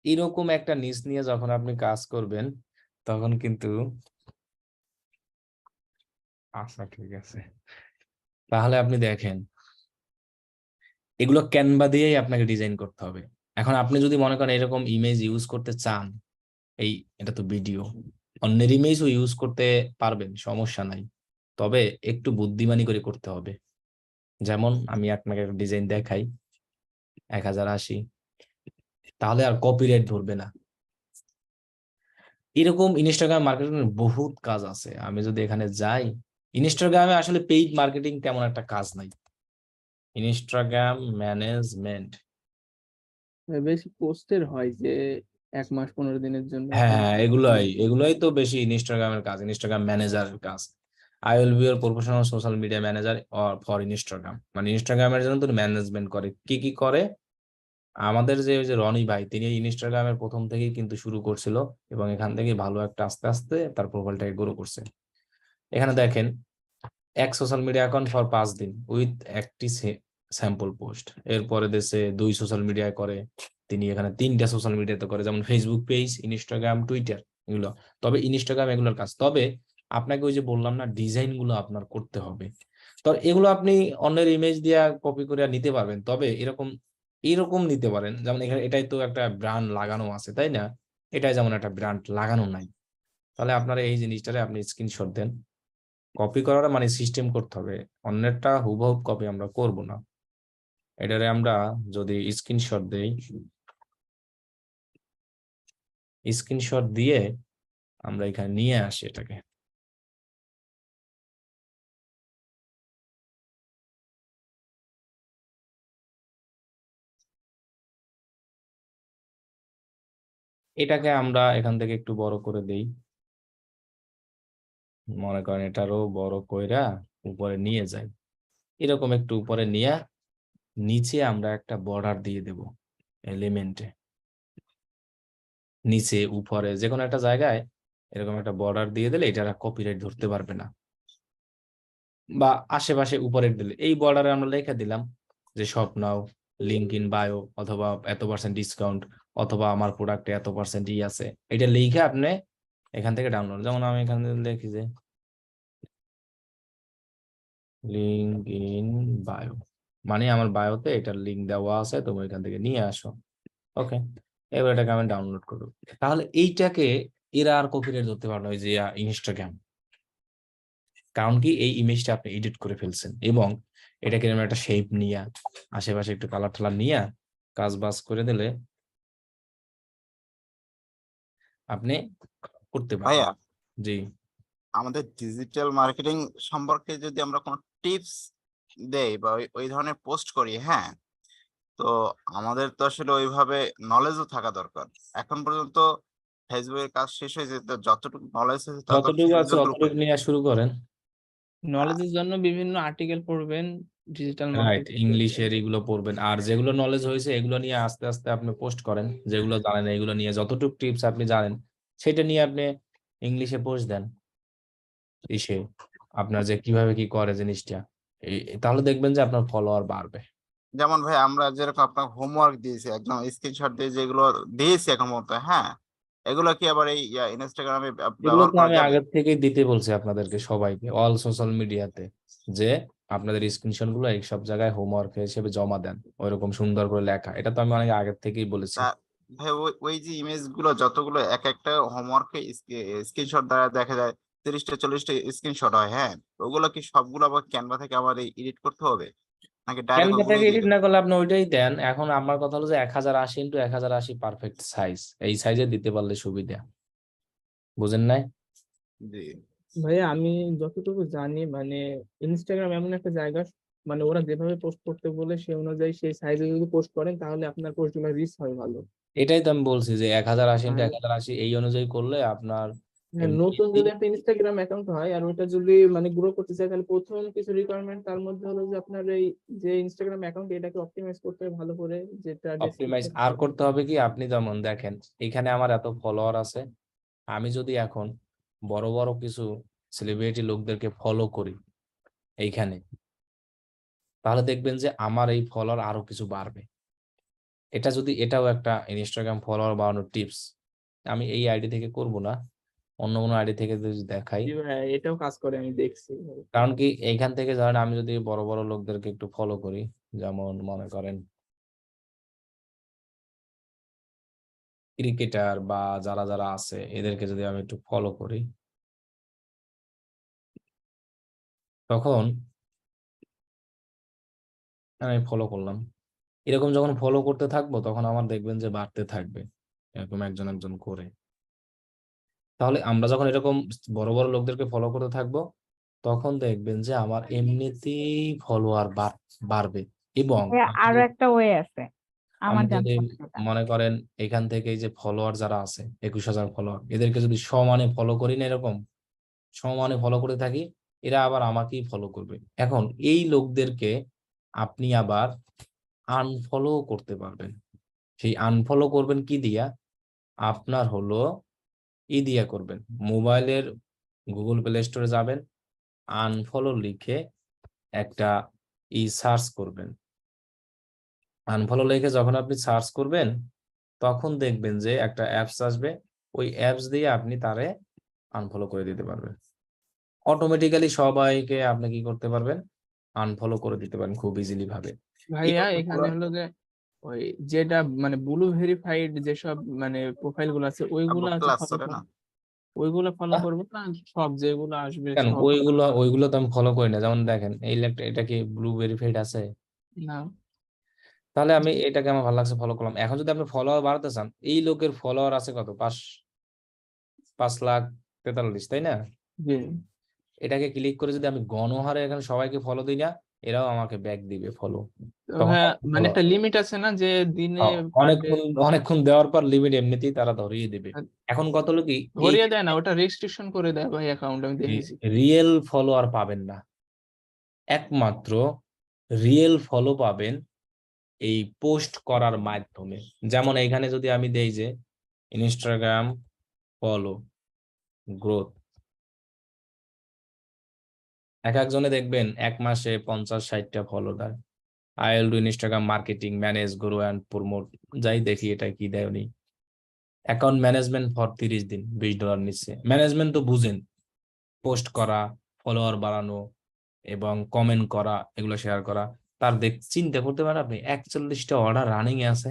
এরকম একটা নিচ নিয়ে যখন আপনি কাজ করবেন, তখন কিন্তু আচ্ছা ঠিক আছে, তাহলে আপনি দেখেন এগুলো ক্যানভা দিয়েই আপনাকে ডিজাইন করতে হবে। এখন আপনি যদি মনে করেন এরকম ইমেজ ইউজ করতে চান, এই এটা তো ভিডিও, অন্যের ইমেজও ইউজ করতে পারবেন, সমস্যা নাই, তবে একটু বুদ্ধিমানি করে করতে হবে। যেমন আমি আপনাকে একটা ডিজাইন দেখাই, 1080, তাহলে আর কপিরাইট ধরবে না। এরকম ইনস্টাগ্রাম মার্কেটিং বহুত কাজ আছে। আমি যদি এখানে যাই, ইনস্টাগ্রামে আসলে পেইড মার্কেটিং তেমন একটা কাজ নাই, ইনস্টাগ্রাম ম্যানেজমেন্ট। বেশি পোস্টের হয় যে 1 মাস 15 দিনের জন্য হ্যাঁ এখানে হ্যাঁ, এগুলোই তো বেশি ইনস্টাগ্রামের কাজ, ইনস্টাগ্রাম ম্যানেজারের কাজ। I will be your professional social media manager or for Instagram, মানে ইনস্টাগ্রামের জন্য তো ম্যানেজমেন্ট করে, কি কি করে। আমাদের যে ওই যে রনি ভাই, তিনি ইনস্টাগ্রামের প্রথম থেকেই কিন্তু শুরু করছিল, এবং এখান থেকে ভালো একটা আস্তে আস্তে তার প্রোফাইলটাকে গ্রো করছে। এখানে দেখেন এক সোশ্যাল মিডিয়া অ্যাকাউন্ট ফর 5 দিন উইথ একটি স্যাম্পল পোস্ট। এরপরে দেশে 2 সোশ্যাল মিডিয়ায় করে, তিনি এখানে 3টা সোশ্যাল মিডিয়াতে করে, যেমন ফেসবুক পেজ, ইনস্টাগ্রাম, টুইটার, এগুলো। তবে ইনস্টাগ্রাম এগুলোর কাজ, তবে আপনাকে ওই যে বললাম না ডিজাইন গুলো আপনার করতে হবে। তো এগুলো আপনি অন্যের ইমেজ দিয়ে কপি করে নিতে পারবেন, তবে এরকম এরকম নিতে পারেন, যেমন এখানে এটাই তো একটা ব্র্যান্ড লাগানো আছে, তাই না? এটাই যেমন একটা ব্র্যান্ড লাগানো নাই, তাহলে আপনারা এই জিনিসটারে আপনি স্ক্রিনশট দেন। কপি করার মানে সিস্টেম করতে হবে, অন্যেরটা হুবহু কপি আমরা করব না। এটারে আমরা যদি স্ক্রিনশট দেই, স্ক্রিনশট দিয়ে আমরা এখানে নিয়ে আসি এটাকে, এটাকে আমরা এখান থেকে একটু বড় করে দেই, মনে করেন এটারও বড় কইরা উপরে নিয়ে যাই, এরকম একটু উপরে নিয়ে নিচে আমরা একটা বর্ডার দিয়ে দেব এলিমেন্টে, নিচে উপরে যে কোনো একটা জায়গায় এরকম একটা বর্ডার দিয়ে দিলে এটা কপিরাইট ধরতে পারবে না। বা আশেপাশে উপরে দিলে এই বর্ডারে আমরা লিখে দিলাম যে shop now, link in bio, অথবা এত % ডিসকাউন্ট, অথবা আমার প্রোডাক্টে এত % ই আছে, এটা লিখে আপনি এখান থেকে ডাউনলোড, যেমন আমি এখান থেকে লিখি যে লিঙ্ক ইন বায়ো, মানে আমার বায়োতে এটার লিঙ্ক দেওয়া আছে, তুমি এখান থেকে নিয়ে আসো। ওকে, এবার এটাকে আমি ডাউনলোড করব। তাহলে এইটাকে এরা আর কপিরাইট ধরতে পারলো, ওই যে ইনস্টাগ্রাম, কারণ কি এই ইমেজটা আপনি এডিট করে ফেলছেন এবং এটাকে এরকম একটা শেপ নিয়ে আশেপাশে একটু কালার টালার নিয়ে কাজ বাজ করে দিলে আপনি করতে পারবেন। ভাইয়া, জি, আমাদের ডিজিটাল মার্কেটিং সম্পর্কে যদি আমরা কোনো টিপস দেই বা ওই ধরনের পোস্ট করি, হ্যাঁ, তো আমাদের তো আসলে ওইভাবে নলেজও থাকা দরকার। এখন পর্যন্ত ফেসবুকের কাজ শেষ হয়েছে, তো যতটুকু নলেজ হয়েছে তত যতটুকু আছে ফেসবুক গ্রুপে। অতটুকু নিয়ে শুরু করেন। নলেজের জন্য বিভিন্ন আর্টিকেল পড়বেন, ডিজিটাল রাইট, মার্কেটিং। ইংলিশের এগুলো পড়বেন, আর যেগুলো নলেজ হয়েছে এগুলো নিয়ে আস্তে আস্তে আপনি পোস্ট করেন, যেগুলো জানেন এগুলো নিয়ে যতটুকু টিপস আপনি জানেন সেটা নিয়ে আপনি ইংলিশে পোস্ট দেন, ইসে আপনার যে কিভাবে কি করে জিনিসটা, তাহলে দেখবেন যে আপনার ফলোয়ার বাড়বে। যেমন ভাই আমরা যেরকম আপনাকে হোমওয়ার্ক দিয়েছি, একদম স্ক্রিনশট দিয়ে যেগুলো দিয়েছি এখন মতো, হ্যাঁ, এগুলো কি আবার এই ইনস্টাগ্রামে এগুলো ব্যবহার তো করা আমি যাবে? আগের থেকেই দিতে বলছি আপনাদেরকে সবাইকে, অল সোশ্যাল মিডিয়াতে, যে আপনাদের স্ক্রিনশট গুলো এই সব জায়গায় হোমওয়ার্ক হিসেবে জমা দেন, ওইরকম সুন্দর করে লেখা, এটা তো আমি অনেক আগের থেকেই বলেছি। তা ভাই ওই যে ইমেজ গুলো যতগুলো এক একটা হোমওয়ার্কে স্ক্রিনশট দ্বারা দেখা যায় 30টা 40টা স্ক্রিনশট হয়, হ্যাঁ, ওগুলো কি সবগুলো আবার ক্যানভা থেকে আমার এডিট করতে হবে নাকি ডাইরেক্ট ক্যানভা থেকে ওগুলোই দিয়ে এডিট দেবো? না করলে আপনি ওইটাই দেন। এখন আমার কথা হলো যে 1080 × 1080 পারফেক্ট সাইজ, এই সাইজে দিতে পারলে সুবিধা, বুঝেন নাই? জি। ভাইয়া আমি যতটুকু জানি মানে ইনস্টাগ্রাম এমন একটা জায়গা, মানে ওরা যেভাবে পোস্ট করতে বলে সেই অনুযায়ী সেই সাইজে যদি পোস্ট করেন তাহলে আপনার পোস্টগুলো রিচ হয় ভালো। এটাই তো আমি বলছি যে 1080 × আর 1080 এই অনুযায়ী করলে আপনার হ্যাঁ, নতুন এমনিতেই। যদি একটা ইনস্টাগ্রাম অ্যাকাউন্ট হয় আর ওটা যদি মানে গ্রো করতে চায় তাহলে প্রথম কিছু রিকোয়ারমেন্ট তার মধ্যে হলো যে আপনার এই যে ইনস্টাগ্রাম অ্যাকাউন্ট এটাকে অপটিমাইজ করতে হবে ভালো করে, যেটা অপটিমাইজ ডেসক্রিপশন। আর করতে হবে কি, আপনি যেমন দেখেন এখানে আমার এত ফলোয়ার আছে, আমি যদি এখন বড় বড় কিছু সেলিব্রিটি লোকদেরকে ফলো করি এইখানে, তাহলে দেখবেন যে আমার এই ফলোয়ার আরো কিছু বাড়বে। এটা যদি, এটাও একটা ইনস্টাগ্রাম ফলোয়ার বাড়ানোর টিপস, আমি এই আইডি থেকে করব না, অন্য কোনো আইডি থেকে যদি দেখাই। জি ভাই, এটাও কাজ করে আমি দেখছি। কারণ কি এইখান থেকে ধরেন আমি যদি বড় বড় লোকদেরকে একটু ফলো করি, যেমন মনে করেন ক্রিকেটার বা যারা যারা আছে এদেরকে যদি আমি একটু ফলো করি, তখন আমি ফলো করলাম, এরকম যখন ফলো করতে থাকবো তখন আমার দেখবেন যে বাড়তে থাকবে এরকম একজন একজন করে। তাহলে আমরা যখন এরকম বড় বড় লোকদেরকে ফলো করতে থাকবো তখন দেখবেন যে আমার এমনিতেই ফলোয়ার বাড়বে। এবং ভাইয়া আমি আরো যদি একটা ওয়ে আছে আমি আমার যদি জানতে হবে সেটা। মনে করেন এখান থেকে এই যে ফলোয়ার যারা আছে 21,000 ফলোয়ার, এদেরকে যদি সমানে ফলো করি না, এরকম সমানে ফলো করে থাকি, এরা আবার আমাকেই ফলো করবে। এখন এই লোকদেরকে আপনি আবার আনফলো করতে পারবেন। সেই আনফলো করবেন কি দিয়া? আপনার হলো দিয়া করবেন, মোবাইলের গুগল প্লে স্টোরে যাবেন, আনফলো লিখে একটা সার্চ করবেন। আনফলো লিখে যখন আপনি সার্চ করবেন তখন দেখবেন যে একটা অ্যাপস আসবে, ওই অ্যাপস দিয়ে আপনি তারে আনফলো করে দিতে পারবেন। অটোমেটিক্যালি সবাইকে আপনি কি করতে পারবেন? আনফলো করে দিতে পারেন খুব ইজিলি ভাবে। ভাইয়া এভাবে এখানে পুরা হলো যে ওই যেটা মানে ব্লু ভেরিফাইড যেসব মানে প্রোফাইল গুলো আছে ওইগুলো আব্বু আছে ক্লাস ফলো চলে না? করবো, ওইগুলো ফলো আহ, করবো না সব যেগুলো আসবে কেন সব? ওইগুলো ওইগুলো তো আমি ফলো করি না, যেমন দেখেন এই এটা কি ব্লু ভেরিফাইড আছে? না। তাহলে আমি এটাকে আমার ভালো লাগছে ফলো করলাম। এখন যদি আপনি ফলোয়ার বাড়াতে চান, এই লোকের ফলোয়ার আছে কত, 5,43,000, তাই না? জি। এটাকে ক্লিক করে যদি আমি গণহারে এখানে সবাইকে ফলো দিই না, এরাও আমাকে ব্যাক দিবে ফলো। তো তখন ভাইয়া আমাকে মানে follow- একটা লিমিট আছে না যে দিনে পার ডে অনেকক্ষণ অনেকক্ষণ দেওয়ার পর লিমিট এমনিতেই তারা ধরিয়ে দেবে। এখন কত হলো কি, এই ধরিয়ে দেয় না, ওটা রেস্ট্রিকশন করে দেয় ভাই অ্যাকাউন্ট, আমি দেখেছি। রিয়েল ফলোয়ার পাবেন না, একমাত্র রিয়েল ফলো পাবেন এই পোস্ট করার মাধ্যমে। যেমন এখানে যদি আমি দেই যে ইনস্টাগ্রাম ফলো গ্রোথ, এক একজনে দেখবেন 1 মাসে 50-60টা ফলো দেয়। I will do Instagram marketing manage grow and promote, যাই দেখি এটা কি দেয় উনি, অ্যাকাউন্ট ম্যানেজমেন্ট ফর 30 দিন $20 নিচ্ছে। ম্যানেজমেন্ট তো বুঝেন, পোস্ট করা, ফলোয়ার বাড়ানো এবং কমেন্ট করা, এগুলো শেয়ার করা। তার চিন্তা করতে পারেন আপনি 41টা অর্ডার রানিং এ আছে,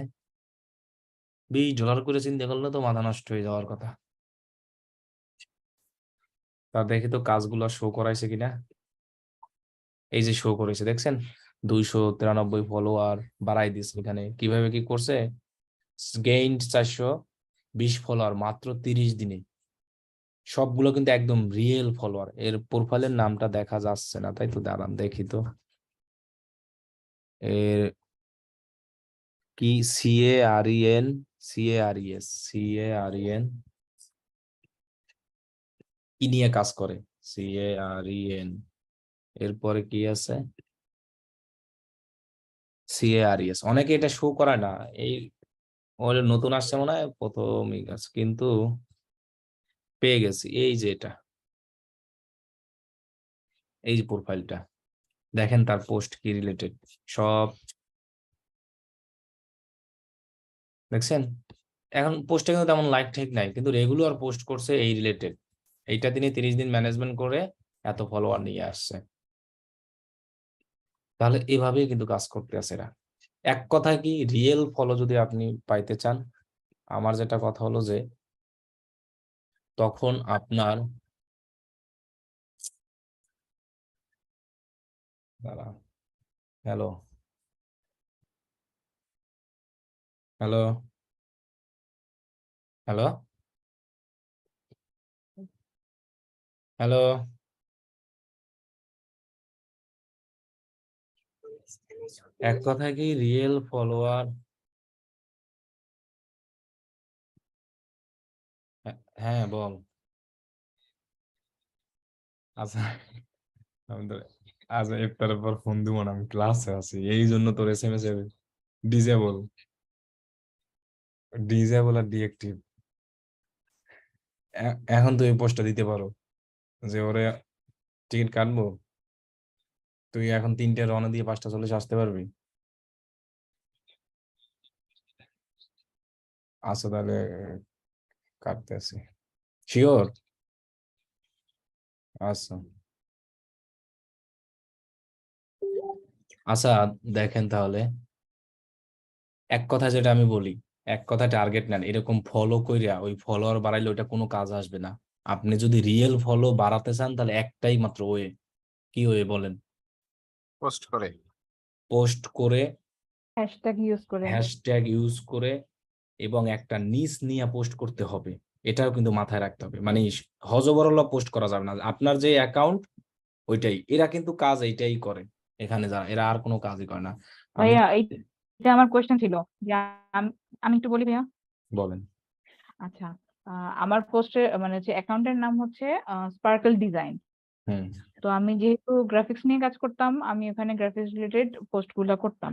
$20 করে চিন্তা করলে তো মাথা নষ্ট হয়ে যাওয়ার কথা। তা দেখি তো কাজগুলো শো করাইছে কিনা। এই যে শো করেছে দেখছেন, 293 ফলোয়ার বাড়াই দিচ্ছে। এখানে কিভাবে কি করছে, গেইনড 420 ফলোয়ার মাত্র 30 দিনে। সবগুলো কিন্তু একদম রিয়েল ফলোয়ার। এর প্রোফাইলের নামটা দেখা যাচ্ছে না, তাই তো, দাঁড়ান দেখি তো। এর কি, CAREN, CARES কি নিয়ে কাজ করে, CAREN, এরপরে কি আছে, CARES। অনেকে এটা শো করায় না, এই ওর নতুন আসছে মনে হয়, প্রথমই কাজ, কিন্তু পেয়ে গেছি। এই যে এটা, এই যে প্রোফাইলটা দেখেন, তার পোস্ট কি রিলেটেড সব দেখছেন। এখন পোস্টে কিন্তু তেমন লাইক ঠিক নাই, কিন্তু রেগুলার পোস্ট করছে এই রিলেটেড। এইটা তিনি 30 দিন ম্যানেজমেন্ট করে এত ফলোয়ার নিয়ে আসছে। তাহলে এভাবেই কিন্তু কাজ করতে আছে এরা। এক কথায় কি, রিয়েল ফলো যদি আপনি পাইতে চান, আমার যেটা কথা হলো যে তখন আপনার, দাঁড়া, হ্যালো হ্যালো হ্যালো হ্যালো, এক কথায় কি রিয়েল ফলোয়ার, হ্যাঁ বল। আচ্ছা, আমি তো আজ ইফতারের পর ফোন দিব না, আমি ক্লাসে আছি, এই জন্য তোর SMS এ ডিজেবল, ডিজেবল আর ডিএক্টিভ। এখন তুই পোস্টটা দিতে পারো যে ওরে টিকিট কাটবো, তুই এখন 3টে রওনা দিয়ে 5টা 40 আসতে পারবি? আচ্ছা তাহলে কাটতে আছি, শিওর? আচ্ছা আচ্ছা, দেখেন তাহলে, এক কথা যেটা আমি বলি, এক কথা টার্গেট নেন, এরকম ফলো কইরা ওই ফলোয়ার বাড়াইলে ওটা কোনো কাজ আসবে না। আপনি যদি রিয়েল ফলো বাড়াতে চান তাহলে একটাই মাত্র ওয়ে, কি ওয়ে বলেন, পোস্ট করে পোস্ট করে, হ্যাশট্যাগ ইউজ করে। হ্যাশট্যাগ ইউজ করে, এবং একটা নিচ নিয়ে পোস্ট করতে হবে। এটাও কিন্তু মাথায় রাখতে হবে, মানে হজবরল পোস্ট করা যাবে না। আপনার যে অ্যাকাউন্ট ওইটাই, এরা কিন্তু কাজ এইটাই করে এখানে, যারা এরা আর কোনো কাজই করে না। আমি, ভাইয়া এইটা আমার কোয়েশ্চেন ছিল যে আম- আমি একটু বলি ভাইয়া। বলেন। আচ্ছা, আমার পোস্টে মানে হচ্ছে অ্যাকাউন্টের নাম হচ্ছে স্পার্কল ডিজাইন। হুম তো আমি যেহেতু গ্রাফিক্স নিয়ে কাজ করতাম, আমি ওখানে গ্রাফিক্স রিলেটেড পোস্ট গুলা করতাম।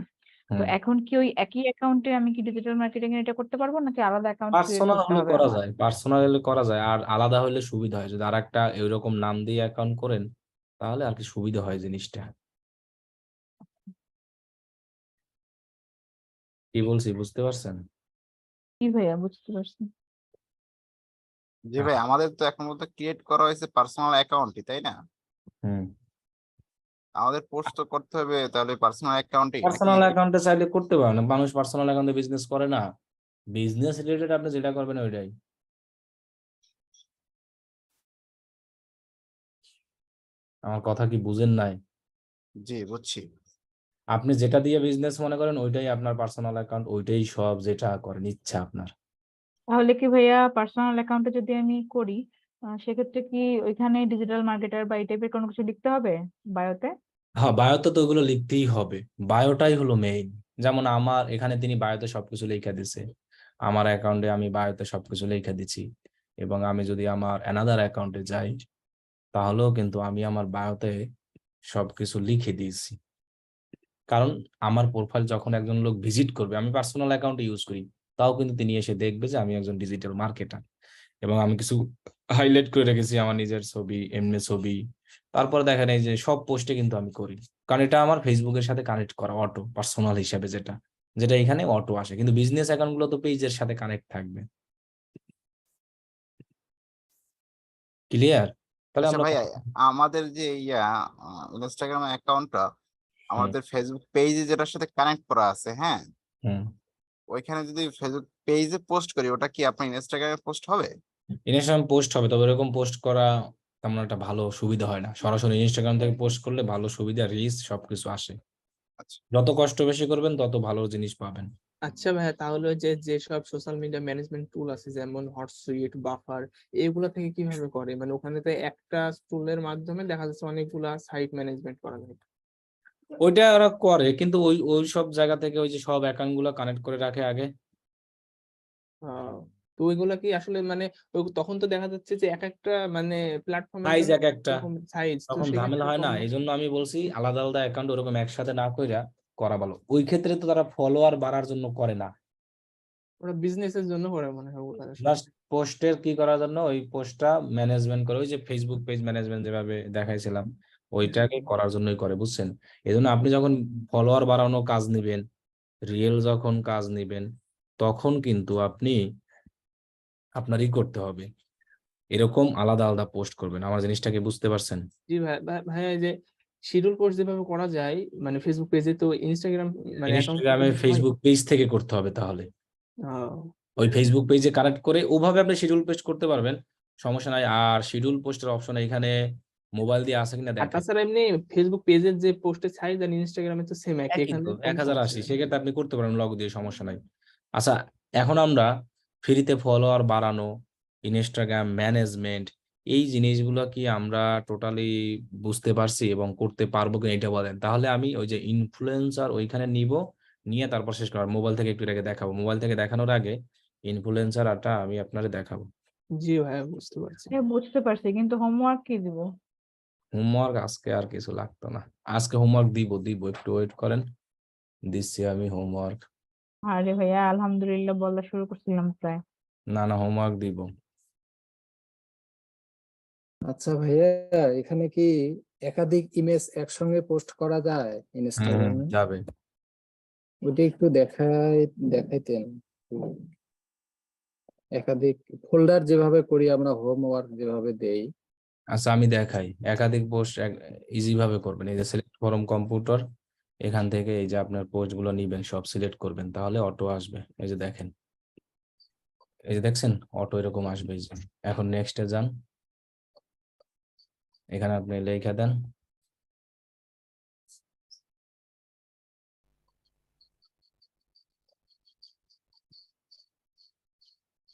তো হুম এখন কি ওই একই অ্যাকাউন্টে আমি কি ডিজিটাল মার্কেটিং এ এটা করতে পারবো, নাকি আলাদা অ্যাকাউন্ট ক্রিয়েট পার্সোনাল করতে হলে হবে করা আমার? যায়, পার্সোনাল হলে করা যায়, আর আলাদা হলে সুবিধা হয়। যদি আর একটা এরকম নাম দিয়ে অ্যাকাউন্ট করেন তাহলে আর কি সুবিধা হয় জিনিসটা। কি বলছি বুঝতে পারছেন? কি ভাইয়া, বুঝতে পারছি। জি ভাই, আমাদের তো এখন মতো ক্রিয়েট করা হয়েছে পার্সোনাল অ্যাকাউন্টই, তাই না? হুম, আমাদের পোস্ট তো করতে হবে তাহলে পার্সোনাল অ্যাকাউন্টই নাকি? পার্সোনাল অ্যাকাউন্টে চাইলে করতে পারেন, মানুষ পার্সোনাল অ্যাকাউন্টে বিজনেস করে না। বিজনেস রিলেটেড আপনি যেটা করবেন ওইটাই। আমার কথা কি বুঝেন নাই? জি বুঝছি। আপনি যেটা দিয়ে বিজনেস মনে করেন ওইটাই আপনার পার্সোনাল অ্যাকাউন্ট, ওইটাই সব, যেটা করেন ইচ্ছা আপনার। তাহলে কি ভাইয়া পার্সোনাল অ্যাকাউন্টে যদি আমি করি, সেক্ষেত্রে কি ওইখানে ডিজিটাল মার্কেটার বা এই টাইপের কোনো কিছু লিখতে হবে বায়োতে? হ্যাঁ, বায়োতে তো ওগুলো লিখতেই হবে, বায়োটাই হলো মেইন। যেমন আমার এখানে তিনি বায়োতে সবকিছু লেখা দিছে, আমার অ্যাকাউন্টে আমি বায়োতে সবকিছু লেখা দিচ্ছি, এবং আমি যদি আমার অ্যানাদার অ্যাকাউন্টে যাই তাহলেও কিন্তু আমি আমার বায়োতে সবকিছু লিখে দিয়েছি। কারণ আমার প্রোফাইল যখন একজন লোক ভিজিট করবে, আমি পার্সোনাল অ্যাকাউন্ট ইউজ করি, তাও কিন্তু তিনি এসে দেখবে যে আমি একজন ডিজিটাল মার্কেটার, এবং আমি কিছু হাইলাইট করে রেখেছি আমার নিজের ছবি, এমনি ছবি। তারপর দেখেন এই যে সব পোস্টে কিন্তু আমি করি, কারণ এটা আমার ফেসবুকের সাথে কানেক্ট করা অটো, পার্সোনাল হিসাবে যেটা যেটা এখানে অটো আসে, কিন্তু বিজনেস অ্যাকাউন্ট গুলো তো পেজের সাথে কানেক্ট থাকবে। ক্লিয়ার? তাহলে আচ্ছা আমরা ভাইয়া, আমাদের যে ইনস্টাগ্রাম অ্যাকাউন্টটা হুম আমাদের ফেসবুক পেজে যেটার সাথে কানেক্ট করা আছে, হ্যাঁ, হুম ওইখানে যদি ফেসবুক পেজে পোস্ট করি, ওটা কি আপনার ইনস্টাগ্রামে পোস্ট হবে? ইনস্টাগ্রাম পোস্ট হবে, তবে এরকম পোস্ট করা তেমন একটা ভালো সুবিধা হয় না। সরাসরি ইনস্টাগ্রাম থেকে পোস্ট করলে ভালো সুবিধা, রিচ সবকিছু আসে। আচ্ছা যত কষ্ট বেশি করবেন তত ভালো জিনিস পাবেন। আচ্ছা ভাইয়া, তাহলে যে যেসব সোশ্যাল মিডিয়া ম্যানেজমেন্ট টুল আছে যেমন হটসুইট, বাফার, এগুলা থেকে কিভাবে করে? মানে ওখানে তো একটা টুলের মাধ্যমে দেখা যাচ্ছে অনেকগুলা সাইট ম্যানেজমেন্ট করা যায়। ওইটা ওরা করে, কিন্তু ওই ওই সব জায়গা থেকে ওই যে সব অ্যাকাউন্ট গুলো কানেক্ট করে রাখে আগে। আহ, তো ওইগুলা কি আসলে মানে তখন তো দেখা যাচ্ছে যে এক একটা মানে প্ল্যাটফর্মের সাইজ জন্য এক একটা, এরকম সাইজ, তো তখন ঝামেলা সেক্ষেত্রে হয় না, তখন এই জন্য আমি বলছি আলাদা আলাদা অ্যাকাউন্ট ওরকম একসাথে না কইরা করা ভালো। ওই ক্ষেত্রে তো তারা ফলোয়ার বাড়ার জন্য করে না, ওরা বিজনেসের জন্য করে মনে হয় ওগুলা আসলে। জাস্ট পোস্টের কি করার জন্য ওই পোস্টটা ম্যানেজমেন্ট করে, ওই যে ফেসবুক পেজ ম্যানেজমেন্ট যেভাবে দেখাইছিলাম ওইটাকে করার জন্যই করে, বুঝছেন? এই জন্য আপনি যখন ফলোয়ার বাড়ানো কাজ নিবেন, রিয়েল যখন কাজ নিবেন, তখন কিন্তু আপনি আপনারই করতে হবে, এরকম আলাদা আলাদা পোস্ট করবেন। আমার জিনিসটাকে বুঝতে পারছেন? জি ভাই, ভাইয়া এই যে শিডিউল পোস্ট যেভাবে করা যায় মানে ফেসবুক পেজে, তো ইনস্টাগ্রাম মানে অ্যাকাউন্ট ইনস্টাগ্রামে ফেসবুক পেজ থেকে করতে হবে তাহলে, ওই ফেসবুক পেজে কানেক্ট করে ওভাবে আপনি শিডিউল পোস্ট করতে পারবেন, সমস্যা নাই। আর শিডিউল পোস্টের অপশন এখানে মোবাইল দিয়ে আছে কিনা আর দেখেন। তাছাড়া এমনি ফেসবুক পেজের যে পোস্টের সাইজ আর ইনস্টাগ্রামে তো সেম একই, একই এখান তো, থেকে কোনটা 1080, হচ্ছে? সেক্ষেত্রে আপনি করতে পারেন লগ দিয়ে, সমস্যা নাই। আচ্ছা, এখন আমরা ফ্রিতে ফলোয়ার বাড়ানো, ইনস্টাগ্রাম ম্যানেজমেন্ট, এই জিনিসগুলো কি আমরা টোটালি বুঝতে পারছি এবং করতে পারবো কিনা এটা বলেন, তাহলে আমি ওই যে ইনফ্লুয়েন্সার ওইখানে নিব, নিয়ে তারপর শেষ করব। মোবাইল থেকে একটু আগে দেখাবো, মোবাইল থেকে দেখানোর আগে ইনফ্লুয়েন্সার আরটা আমি আপনারে দেখাবো। জি ভাইয়া, বুঝতে পারছি। হ্যাঁ বুঝতে পারছি, কিন্তু হোমওয়ার্ক কি দিব? হোমওয়ার্ক আজকে আর কিছু লাগতো না, আজকে হোমওয়ার্ক দিব দিব, একটু ওয়েট করেন, দিচ্ছি আমি হোমওয়ার্ক। আরে ভাইয়া আলহামদুলিল্লাহ বলা শুরু করছিলাম প্রায়। না না, হোমওয়ার্ক দিব। আচ্ছা ভাইয়া, এখানে কি একাধিক ইমেজ একসঙ্গে পোস্ট করা যায় ইনস্টাগ্রামে? যাবে। ওইটা একটু দেখাইতেন। একাধিক ফোল্ডার যেভাবে করি আমরা, হোমওয়ার্ক যেভাবে দেই। আচ্ছা আমি দেখাই, একাধিক পোস্ট ইজি ভাবে করবেন। এই যে সিলেক্ট ফরম কম্পিউটার, এখান থেকে এই যে আপনার পোস্ট গুলো নিবেন সব সিলেক্ট করবেন, তাহলে অটো আসবে। এই যে দেখেন, এই যে দেখছেন অটো এরকম আসবে। এই যে এখন নেক্সটে যান, এখানে আপনি লিখে দেন,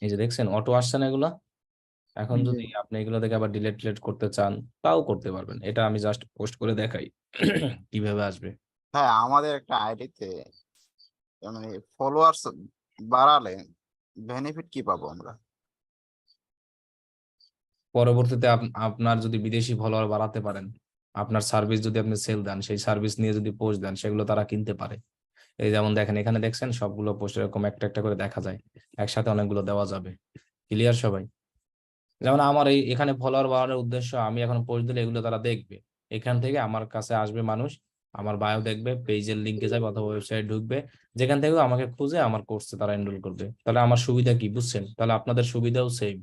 এই যে দেখছেন অটো আসছে না এগুলো। এখন জি। যদি আপনি এগুলো থেকে আবার ডিলেট করতে চান তাও করতে পারবেন, এটা আমি জাস্ট পোস্ট করে দেখাই কিভাবে আসবে। হ্যাঁ, আমাদের একটা আইডিতে মানে ফলোয়ার্স বাড়ালে বেনিফিট কি পাবো আমরা? পরবর্তীতে আপনার যদি বিদেশি ফলোয়ার বাড়াতে পারেন, আপনার সার্ভিস যদি আপনি সেল দেন, সেই সার্ভিস নিয়ে যদি পোস্ট দেন, সেগুলো তারা কিনতে পারে। এই যেমন দেখেন এখানে দেখছেন সবগুলো পোস্ট এরকম একটা একটা করে দেখা যায়, একসাথে অনেকগুলো দেওয়া যাবে। ক্লিয়ার সবাই? যেমন আমার এখানে ফলোয়ার বাড়ানোর উদ্দেশ্য, আমি এখন পোস্ট দিলে এগুলো তারা দেখবে, এখান থেকে আমার কাছে আসবে মানুষ, আমার বায়ো দেখবে, পেজের লিঙ্কে যাবে অথবা ওয়েবসাইট ঢুকবে, যেখান থেকে আমাকে খুঁজে আমার কোর্সে তারা এনরোল করবে। তাহলে আমার সুবিধা কি বুঝছেন? তাহলে আপনাদের সুবিধাও সেম,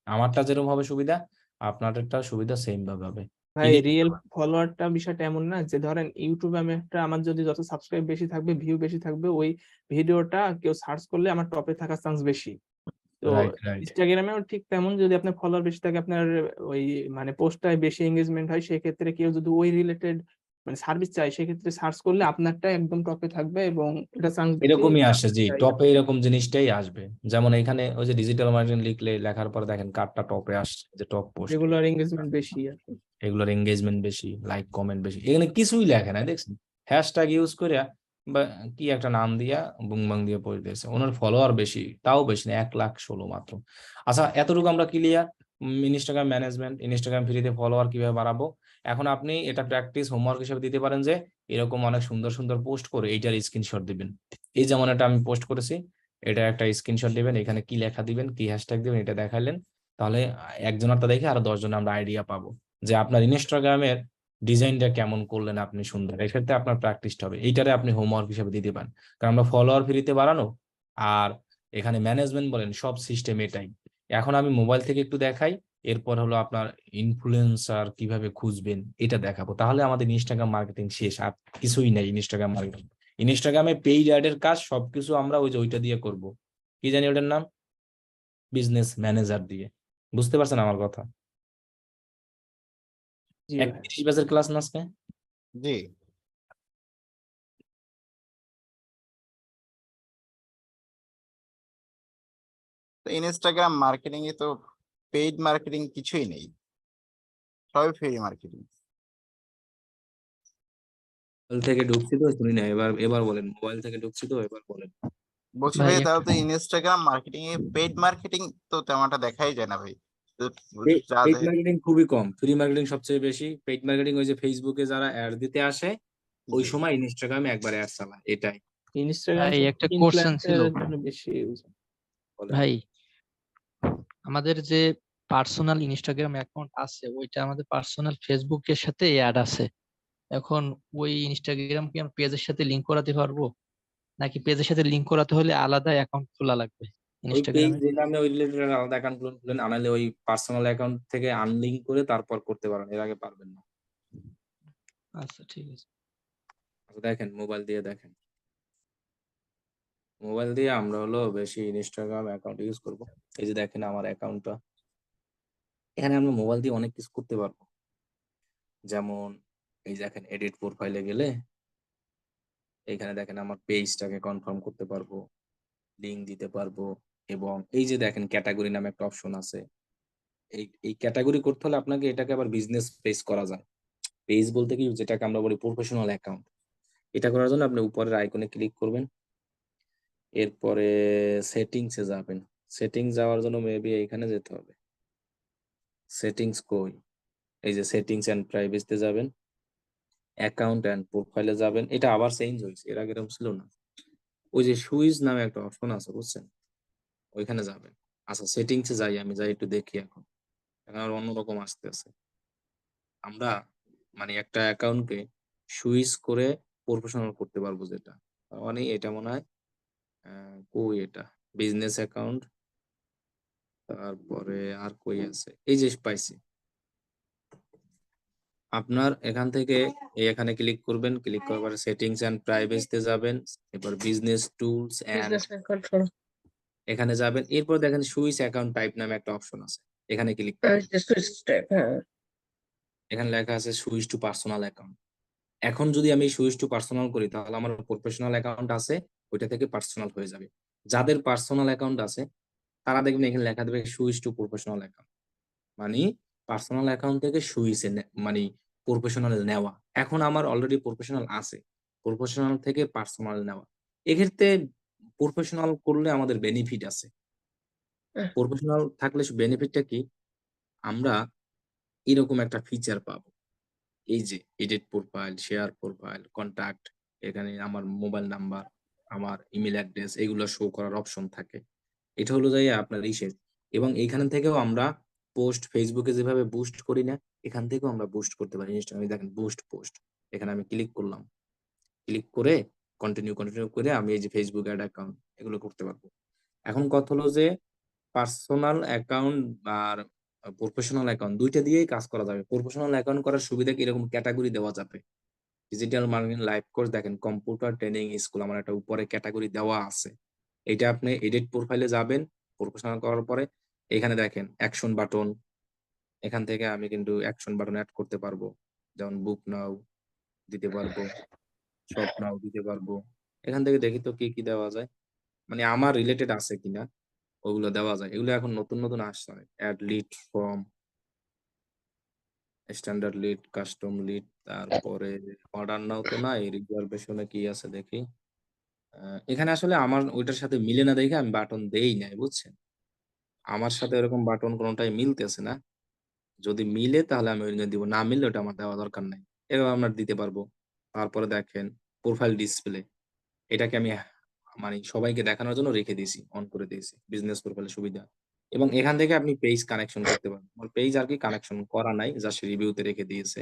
আমারটা যেরকম হবে সুবিধা, আপনাদেরটা সুবিধা সেম ভাবে হবে। ভাই রিয়েল ফলোয়ারটা বিষয়টা এমন না যে ধরেন ইউটিউবে আমি একটা, আমার যদি যত সাবস্ক্রাইব বেশি থাকবে, ভিউ বেশি থাকবে, ওই ভিডিওটা কেউ সার্চ করলে আমার টপে থাকার চান্স বেশি। তো রাইট রাইট। ইনস্টাগ্রামেও ঠিক তেমন, যদি আপনার ফলোয়ার বেশি থাকে, আপনার ওই মানে পোস্টটায় বেশি এঙ্গেজমেন্ট হয়, সেক্ষেত্রে কেউ যদি ওই রিলেটেড মানে সার্ভিস চাই, সেক্ষেত্রে সার্চ করলে আপনারটা একদম টপে থাকবে এবং এটা চান্স বেশি। এরকমই আসে, জি, টপে এরকম জিনিসটাই আসবে। যেমন এখানে ওই যে ডিজিটাল মার্কেটিং লিখলে লেখার পর দেখেন কার্ডটা টপে আসছে, যে টপ পোস্ট। যেগুলোর এঙ্গেজমেন্ট বেশি আর কি। এগুলোর এঙ্গেজমেন্ট বেশি, লাইক কমেন্ট বেশি। এখানে কিছুই লেখে না, দেখছেন? হ্যাশট্যাগ ইউজ করিয়া বা কি একটা নাম দিয়া বুংবাং দিয়ে পড়ে দিয়েছে। ওনার ফলোয়ার বেশি, তাও বেশি না, 1,16,000 মাত্র। আচ্ছা, এতটুকু আমরা ক্লিয়ার। ইনস্টাগ্রাম ম্যানেজমেন্ট, ইনস্টাগ্রাম ফ্রিতে ফলোয়ার কিভাবে বাড়াবো। এখন আপনি এটা প্র্যাকটিস হোমওয়ার্ক হিসেবে দিতে পারেন যে এরকম অনেক সুন্দর সুন্দর পোস্ট করে এইটার স্ক্রিনশট দিবেন। এই যেমন এটা আমি পোস্ট করেছি, এটা একটা স্ক্রিনশট দিবেন, এখানে কি লেখা দিবেন, কি হ্যাশট্যাগ দিবেন, এটা দেখাইলেন। তাহলে একজনেরটা দেখে আরো 10 জনে আমরা আইডিয়া পাবো যে আপনার ইনস্টাগ্রামের ডিজাইনটা কেমন করলেন আপনি সুন্দর। এক্ষেত্রে আপনার প্র্যাকটিসটা হবে, এইটারে আপনি হোমওয়ার্ক হিসেবে দিতে পারেন। কারণ আমরা ফলোয়ার ফ্রিতে বাড়ানো আর এখানে ম্যানেজমেন্ট বলেন সব সিস্টেম এটাই। এখন আমি মোবাইল থেকে একটু দেখাই, এরপর হলো আপনার ইনফ্লুয়েন্সার কিভাবে খুঁজবেন এটা দেখাবো। তাহলে আমাদের ইনস্টাগ্রাম মার্কেটিং শেষ, আর কিছুই নাই ইনস্টাগ্রাম মার্কেটিং। ইনস্টাগ্রামে পেইড অ্যাড এর কাজ সবকিছু আমরা ওই যে ওইটা দিয়ে করব, কি জানি ওটার নাম, বিজনেস ম্যানেজার দিয়ে। বুঝতে পারছেন আমার কথা? জি ভাই। 31 ব্যাচের ক্লাস না আজকে? জি। তো ইনস্টাগ্রাম মার্কেটিং এ তো পেইড মার্কেটিং কিছুই নেই, সবই ফ্রি মার্কেটিং। মোবাইল থেকে ঢুকছি তো শুনি না, এবার এবার বলেন, মোবাইল থেকে ঢুকছি তো এবার বলেন। বলছি ভাই ভাই, তাহলে একটা তো ইনস্টাগ্রাম মার্কেটিং এ পেইড মার্কেটিং তো তেমনটা দেখাই যায় না ভাই। তো যা পেইড দেখ- মার্কেটিং খুবই কম, ফ্রি মার্কেটিং সবচেয়ে বেশি। পেইড মার্কেটিং ওই যে ফেসবুকে যারা অ্যাড দিতে আসে ওই জি। সময় ইনস্টাগ্রামে একবার অ্যাড চালায়, এটাই। ইনস্টাগ্রাম ভাই একটা কোশ্চেন ছিল ইনফ্লুয়েন্সারের জন্য বেশি ইউজ। বলেন। ভাই, আমাদের যে পার্সোনাল ইনস্টাগ্রাম অ্যাকাউন্ট আছে ওইটা আমাদের পার্সোনাল ফেসবুকের সাথে অ্যাড আছে। এখন ওই ইনস্টাগ্রাম কি আমরা পেজের সাথে লিংক করাতে পারবো, নাকি পেজের সাথে লিংক করাতে হলে আলাদা অ্যাকাউন্ট খোলা লাগবে ওই পেজ ইনস্টাগ্রামে? যে নামে ওই রিলেটেড আলাদা অ্যাকাউন্ট খুলেন, আনালে ওই পার্সোনাল অ্যাকাউন্ট থেকে আনলিঙ্ক করে তারপর করতে পারেন, এর আগে পারবেন না। আচ্ছা ঠিক আছে। আচ্ছা, দেখেন মোবাইল দিয়ে দেখেন, মোবাইল দিয়ে আমরা হলো বেশি ইনস্টাগ্রাম অ্যাকাউন্ট ইউজ করব। এই যে দেখেন আমার অ্যাকাউন্টটা, এখানে আমরা মোবাইল দিয়ে অনেক কিছু করতে পারবো। যেমন এই দেখেন এডিট প্রোফাইলে গেলে এখানে দেখেন আমার পেজটাকে কনফার্ম করতে পারবো, লিঙ্ক দিতে পারবো, এবং এই যে দেখেন ক্যাটাগরি নামে একটা অপশন আছে। এই ক্যাটাগরি করতে হলে আপনাকে এটাকে আবার বিজনেস পেজ করা যায়। পেজ বলতে কি, যেটাকে আমরা বলি প্রফেশনাল অ্যাকাউন্ট। এটা করার জন্য আপনি উপরের আইকনে ক্লিক করবেন, এরপরে সেটিংসে যাবেন। সেটিংস যাওয়ার জন্য মেবি এখানে যেতে হবে। সেটিংস কই, এই যে সেটিংস এন্ড প্রাইভেসিতে যাবেন, অ্যাকাউন্ট এন্ড প্রোফাইলে যাবেন। এটা আবার চেঞ্জ হয়েছে, এর আগে এরকম ছিল না। ওই যে সুইচ নামে একটা অপশন আছে বুঝছেন, ওইখানে যাবেন। আচ্ছা সেটিংসে যাই, আমি যাই একটু দেখি। এখন এখন আর অন্যরকম আসতেছে। আমরা মানে একটা অ্যাকাউন্টকে সুইচ করে প্রফেশনাল করতে পারবো, যেটা মানে এটা মনে হয় কই এটা, বিজনেস অ্যাকাউন্ট, তারপরে আর কই আছে, এই যে পাইছি। আপনার এখান থেকে এখানে ক্লিক করবেন, ক্লিক করার পরে সেটিংস এন্ড প্রাইভেসিতে যাবেন, এরপর বিজনেস টুলস এন্ড এখানে যাবেন। এরপর দেখেন সুইচ অ্যাকাউন্ট টাইপ নামে একটা অপশন আছে, এখানে ক্লিক করবেন। এখানে লেখা আছে সুইচ টু পার্সোনাল অ্যাকাউন্ট। এখন যদি আমি সুইচ টু পার্সোনাল করি তাহলে আমার প্রফেশনাল অ্যাকাউন্ট আছে ওইটা থেকে পার্সোনাল হয়ে যাবে। যাদের পার্সোনাল অ্যাকাউন্ট আছে তারা দেখবেন এখানে লেখা দেবে সুইচ টু প্রফেশনাল অ্যাকাউন্ট, মানে পার্সোনাল অ্যাকাউন্ট থেকে সুইচে মানে প্রফেশনাল নেওয়া। এখন আমার অলরেডি প্রফেশনাল আছে, প্রফেশনাল থেকে পার্সোনাল নেওয়া। এক্ষেত্রে প্রফেশনাল করলে আমাদের বেনিফিট আছে। প্রফেশনাল থাকলে বেনিফিটটা কি, আমরা এরকম একটা ফিচার পাবো। এই যে edit profile, share profile, contact, এখানে আমার মোবাইল নাম্বার, আমার ইমেল অ্যাড্রেস এগুলো শো করার অপশন থাকে। এটা হলো যাই আপনার ইসের। এবং এইখান থেকেও আমরা পোস্ট, ফেসবুকে যেভাবে বুস্ট করি না, এখান থেকেও আমরা বুস্ট করতে পারি। ইনস্টাগ্রামে দেখেন বুস্ট পোস্ট, এখানে আমি ক্লিক করলাম, ক্লিক করে কন্টিনিউ করে আমি এই যে ফেসবুক অ্যাড অ্যাকাউন্ট এগুলো করতে পারবো। এখন কথা হলো যে পার্সোনাল অ্যাকাউন্ট আর প্রফেশনাল অ্যাকাউন্ট দুইটা দিয়েই কাজ করা যাবে। প্রফেশনাল অ্যাকাউন্ট করার সুবিধা কি, এরকম ক্যাটাগরি দেওয়া যাবে। ডিজিটাল মার্কেটিং লাইভ কোর্স দেখেন, কম্পিউটার ট্রেনিং স্কুল, আমার একটা উপরে ক্যাটাগরি দেওয়া আছে। এটা আপনি এডিট প্রোফাইলে যাবেন, প্রফেশনাল করার পরে এখানে দেখেন অ্যাকশন বাটন, এখান থেকে আমি কিন্তু অ্যাকশন বাটন অ্যাড করতে পারবো। যেমন বুক নাও দিতে পারবো, শপ নাও দিতে পারবো। এখান থেকে দেখি তো কি কি দেওয়া যায়, মানে আমার রিলেটেড আছে কিনা ওগুলো দেওয়া যায়। এগুলো এখন নতুন নতুন আসছে, add lead form, standard lead, custom lead, তারপরে অর্ডার নাও তো নাই, রিজার্ভেশনে কি আছে দেখি। এখানে আসলে আমার ওইটার সাথে মিলে না দেখে আমি বাটন দেই নাই, বুঝছেন? আমার সাথে এরকম বাটন কোনোটাই মিলতেছে না। যদি মিলে তাহলে আমি ওইখানে দিব, না মিললে ওটা আমার দেওয়া দরকার নাই। এভাবে আমরা দিতে পারবো। তারপরে দেখেন প্রোফাইল ডিসপ্লে, এটাকে আমি মানে সবাইকে দেখানোর জন্য রেখে দিয়েছি, অন করে দিয়েছি বিজনেস প্রোফাইলের সুবিধা। এবং এখান থেকে আপনি পেজ কানেকশন করতে পারবেন। আমার পেজ আর কি কানেকশন করা নাই, জাস্ট রিভিউতে রেখে দিয়েছে।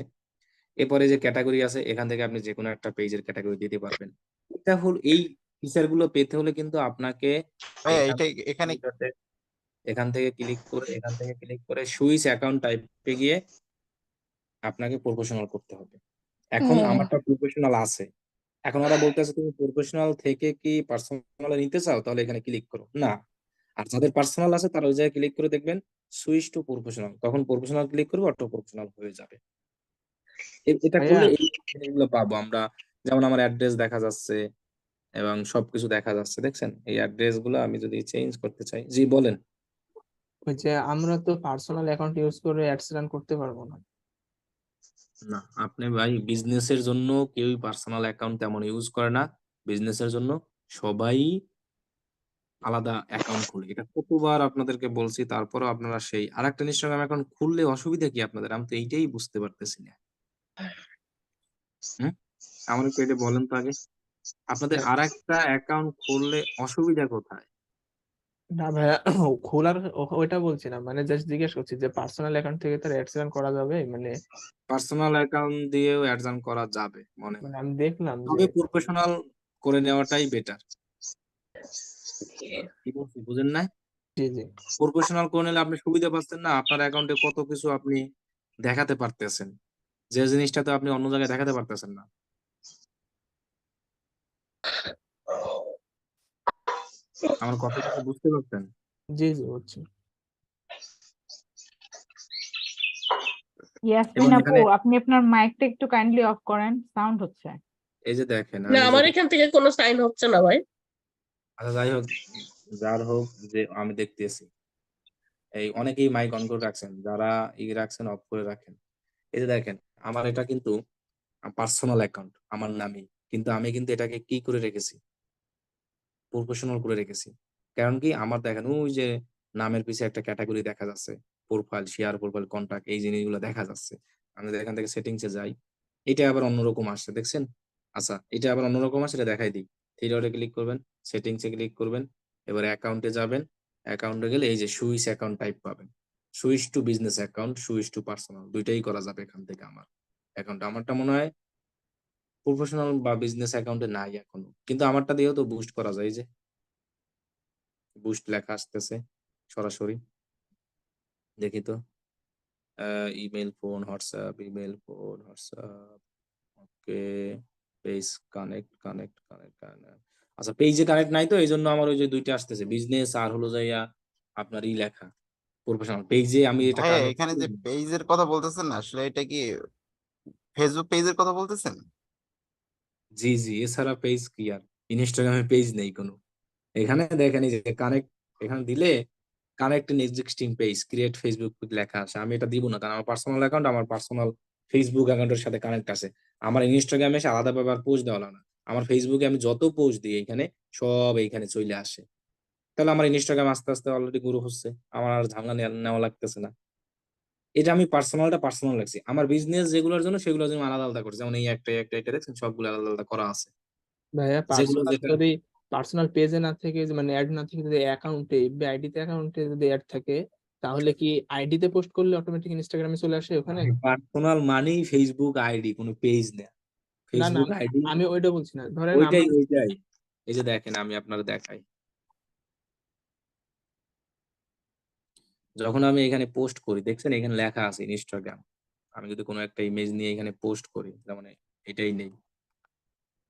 এরপরে যে ক্যাটাগরি আছে এখান থেকে আপনি যেকোনো একটা পেজের ক্যাটাগরি দিতে পারবেন। এটা হল এই ফিচার গুলো পেতে হলে কিন্তু আপনাকে ভাইয়া এখান এটা এখানে এখান থেকে ক্লিক করে সুইচ অ্যাকাউন্ট টাইপে গিয়ে আপনাকে প্রফেশনাল করতে হবে। এখন আমারটা প্রফেশনাল আছে। এখন ওরা বলতেছে তুমি প্রফেশনাল থেকে কি পার্সোনালে নিতে চাও? তাহলে এখানে ক্লিক করো। না। আর যাদের পার্সোনাল আছে তারা ওই জায়গায় ক্লিক করে দেখবেন সুইচ টু প্রফেশনাল। তখন প্রফেশনাল ক্লিক করবে, অটো প্রফেশনাল হয়ে যাবে। এটা ভাইয়া করলে এই জিনিসগুলো পাবো আমরা। যেমন আমার অ্যাড্রেস দেখা যাচ্ছে এবং সবকিছু দেখা যাচ্ছে। দেখছেন? এই অ্যাড্রেস গুলো আমি যদি চেঞ্জ করতে চাই। জি বলেন। ওই যে আমরা তো পার্সোনাল অ্যাকাউন্ট ইউজ করে অ্যাডস রান করতে পারবো না। না, আপনি ভাই বিজনেসের জন্য কেউই পার্সোনাল অ্যাকাউন্ট তেমন ইউজ করে না। বিজনেসের জন্য সবাই আলাদা অ্যাকাউন্ট খুলে। এটা কতবার আপনাদেরকে বলছি, তারপরেও আপনারা সেই আরেকটা ইনস্টাগ্রাম অ্যাকাউন্ট খুললে অসুবিধা কি আপনাদের? আমি তো এইটাই বুঝতে পারতেছি না। হুম? আমার একটু এটা বলেন তো আগে। আপনাদের আরেকটা অ্যাকাউন্ট খুললে অসুবিধা কোথায়? না ভাইয়া, খোলার ওইটা বলছি না, মানে জাস্ট জিজ্ঞেস করছি যে পার্সোনাল অ্যাকাউন্ট থেকে তার অ্যাডস রান করা যাবে, মানে পার্সোনাল অ্যাকাউন্ট দিয়েও অ্যাডজান করা যাবে মনে মানে হয়। আমি দেখলাম যে তবে প্রফেশনাল করে নেওয়াটাই বেটার। কি বলছি বুঝেন নাই? জি জি প্রফেশনাল করে নিলে আপনি সুবিধা পাচ্ছেন না, আপনার অ্যাকাউন্টে কত কিছু আপনি দেখাতে পারতেছেন, যে জিনিসটা তো আপনি অন্য জায়গায় দেখাতে পারতেছেন না। আমার কথাটা কি বুঝতে পারছেন? জি জি বুঝছি। ইয়াসমিন এবং আপু, এখানে আপনি আপনার মাইকটা একটু কাইন্ডলি অফ করেন, সাউন্ড হচ্ছে। এই যে দেখেন না, আমি আমার যদি এখান থেকে কোনো সাইন হচ্ছে না ভাই। আচ্ছা যাই হোক, যার হোক, যে আমি দেখতেছি এই অনেকেই মাইক অন করে রাখছেন, যারা রাখছেন অফ করে রাখেন। এই যে দেখেন আমার এটা কিন্তু পার্সোনাল অ্যাকাউন্ট আমার নামই, কিন্তু আমি কিন্তু এটাকে কি করে রেখেছি, প্রফেশনাল করে রেখেছি। কারণ কি আমার দেখেন ওই যে নামের পিছে একটা ক্যাটাগরি দেখা যাচ্ছে, প্রোফাইল, শেয়ার প্রোফাইল, কন্টাক্ট, এই জিনিসগুলো দেখা যাচ্ছে। আমি যদি এখান থেকে সেটিংসে যাই, এটা আবার অন্যরকম আসছে দেখছেন? আচ্ছা এটা আবার অন্যরকম আসছে, এটা দেখাই দিই। থ্রি ডটে ক্লিক করবেন, সেটিংসে ক্লিক করবেন, এবার অ্যাকাউন্টে যাবেন। অ্যাকাউন্টে গেলে এই যে সুইচ অ্যাকাউন্ট টাইপ পাবেন। Switch to business account, switch to personal, দুইটাই করা যাবে এখান থেকে। আমার অ্যাকাউন্ট আমারটা মনে হয় প্রফেশনাল বা বিজনেস অ্যাকাউন্টে নাই এখনো, কিন্তু আমারটা দিয়েও তো বুস্ট করা যায়। এই যে বুস্ট লেখা আসতেছে সরাসরি, দেখি তো। Email, phone, WhatsApp, email, phone, WhatsApp, okay, page connect. আচ্ছা পেজে কানেক্ট নাই তো, এই জন্য আমার ওই যে দুইটা আসতেছে, বিজনেস আর হলো যাইয়া আপনার লেখা প্রফেশনাল। পেজে আমি এটা ভাইয়া কানেক্ট এখানে যে করি। পেজের কথা বলতেছেন না, আসলে এটা কি ফেসবুক পেজের কথা বলতেছেন? জি জি, এছাড়া পেজ কি আর ইনস্টাগ্রামে পেজ নেই কোনো। এখানে দেখেন এই যে কানেক্ট, এখানে দিলে connect N existing page, create Facebook লেখা আছে। আমি এটা দিব না, কারণ আমার পার্সোনাল অ্যাকাউন্ট আমার পার্সোনাল ফেসবুক অ্যাকাউন্টের সাথে কানেক্ট আছে। আমার ইনস্টাগ্রামে এসে আলাদা ভাবে পোস্ট দেওয়া লাগে না। আমার ফেসবুকে আমি যত পোস্ট দিই এখানে সব এইখানে চলে আসে। তাহলে আমার ইনস্টাগ্রাম আস্তে আস্তে অলরেডি গ্রো হচ্ছে, আমার আর ঝামেলা নেওয়া লাগতেছে না। এটা আমি পার্সোনালটা পার্সোনাল রাখছি, আমার বিজনেস যেগুলোর জন্য সেগুলোর জন্য আলাদা আলাদা করছি। যেমন এই একটা দেখছেন সবগুলো আলাদা আলাদা করা আছে। ভাইয়া যেগুলো পার্সোনাল যেটা যদি পার্সোনাল পেজে না থেকে মানে অ্যাড না থেকে যদি অ্যাকাউন্টে অ্যাকাউন্টে যদি অ্যাড থাকে, তাহলে কি আইডি তে পোস্ট করলে অটোমেটিক ইনস্টাগ্রামে চলে আসে ওখানে? পার্সোনাল মানেই ফেসবুক আইডি, কোনো পেজ না। না না, ফেসবুক আইডি আমি ওইটা বলছি না, ধরেন ওইটাই আমার ওইটাই। এই যে দেখেন আমি আপনার দেখাই, যখন আমি এখানে পোস্ট করি দেখছেন এখানে লেখা আছে ইনস্টাগ্রাম। আমি যদি কোনো একটা ইমেজ নিয়ে এখানে পোস্ট করি, যেমন এটাই নেই,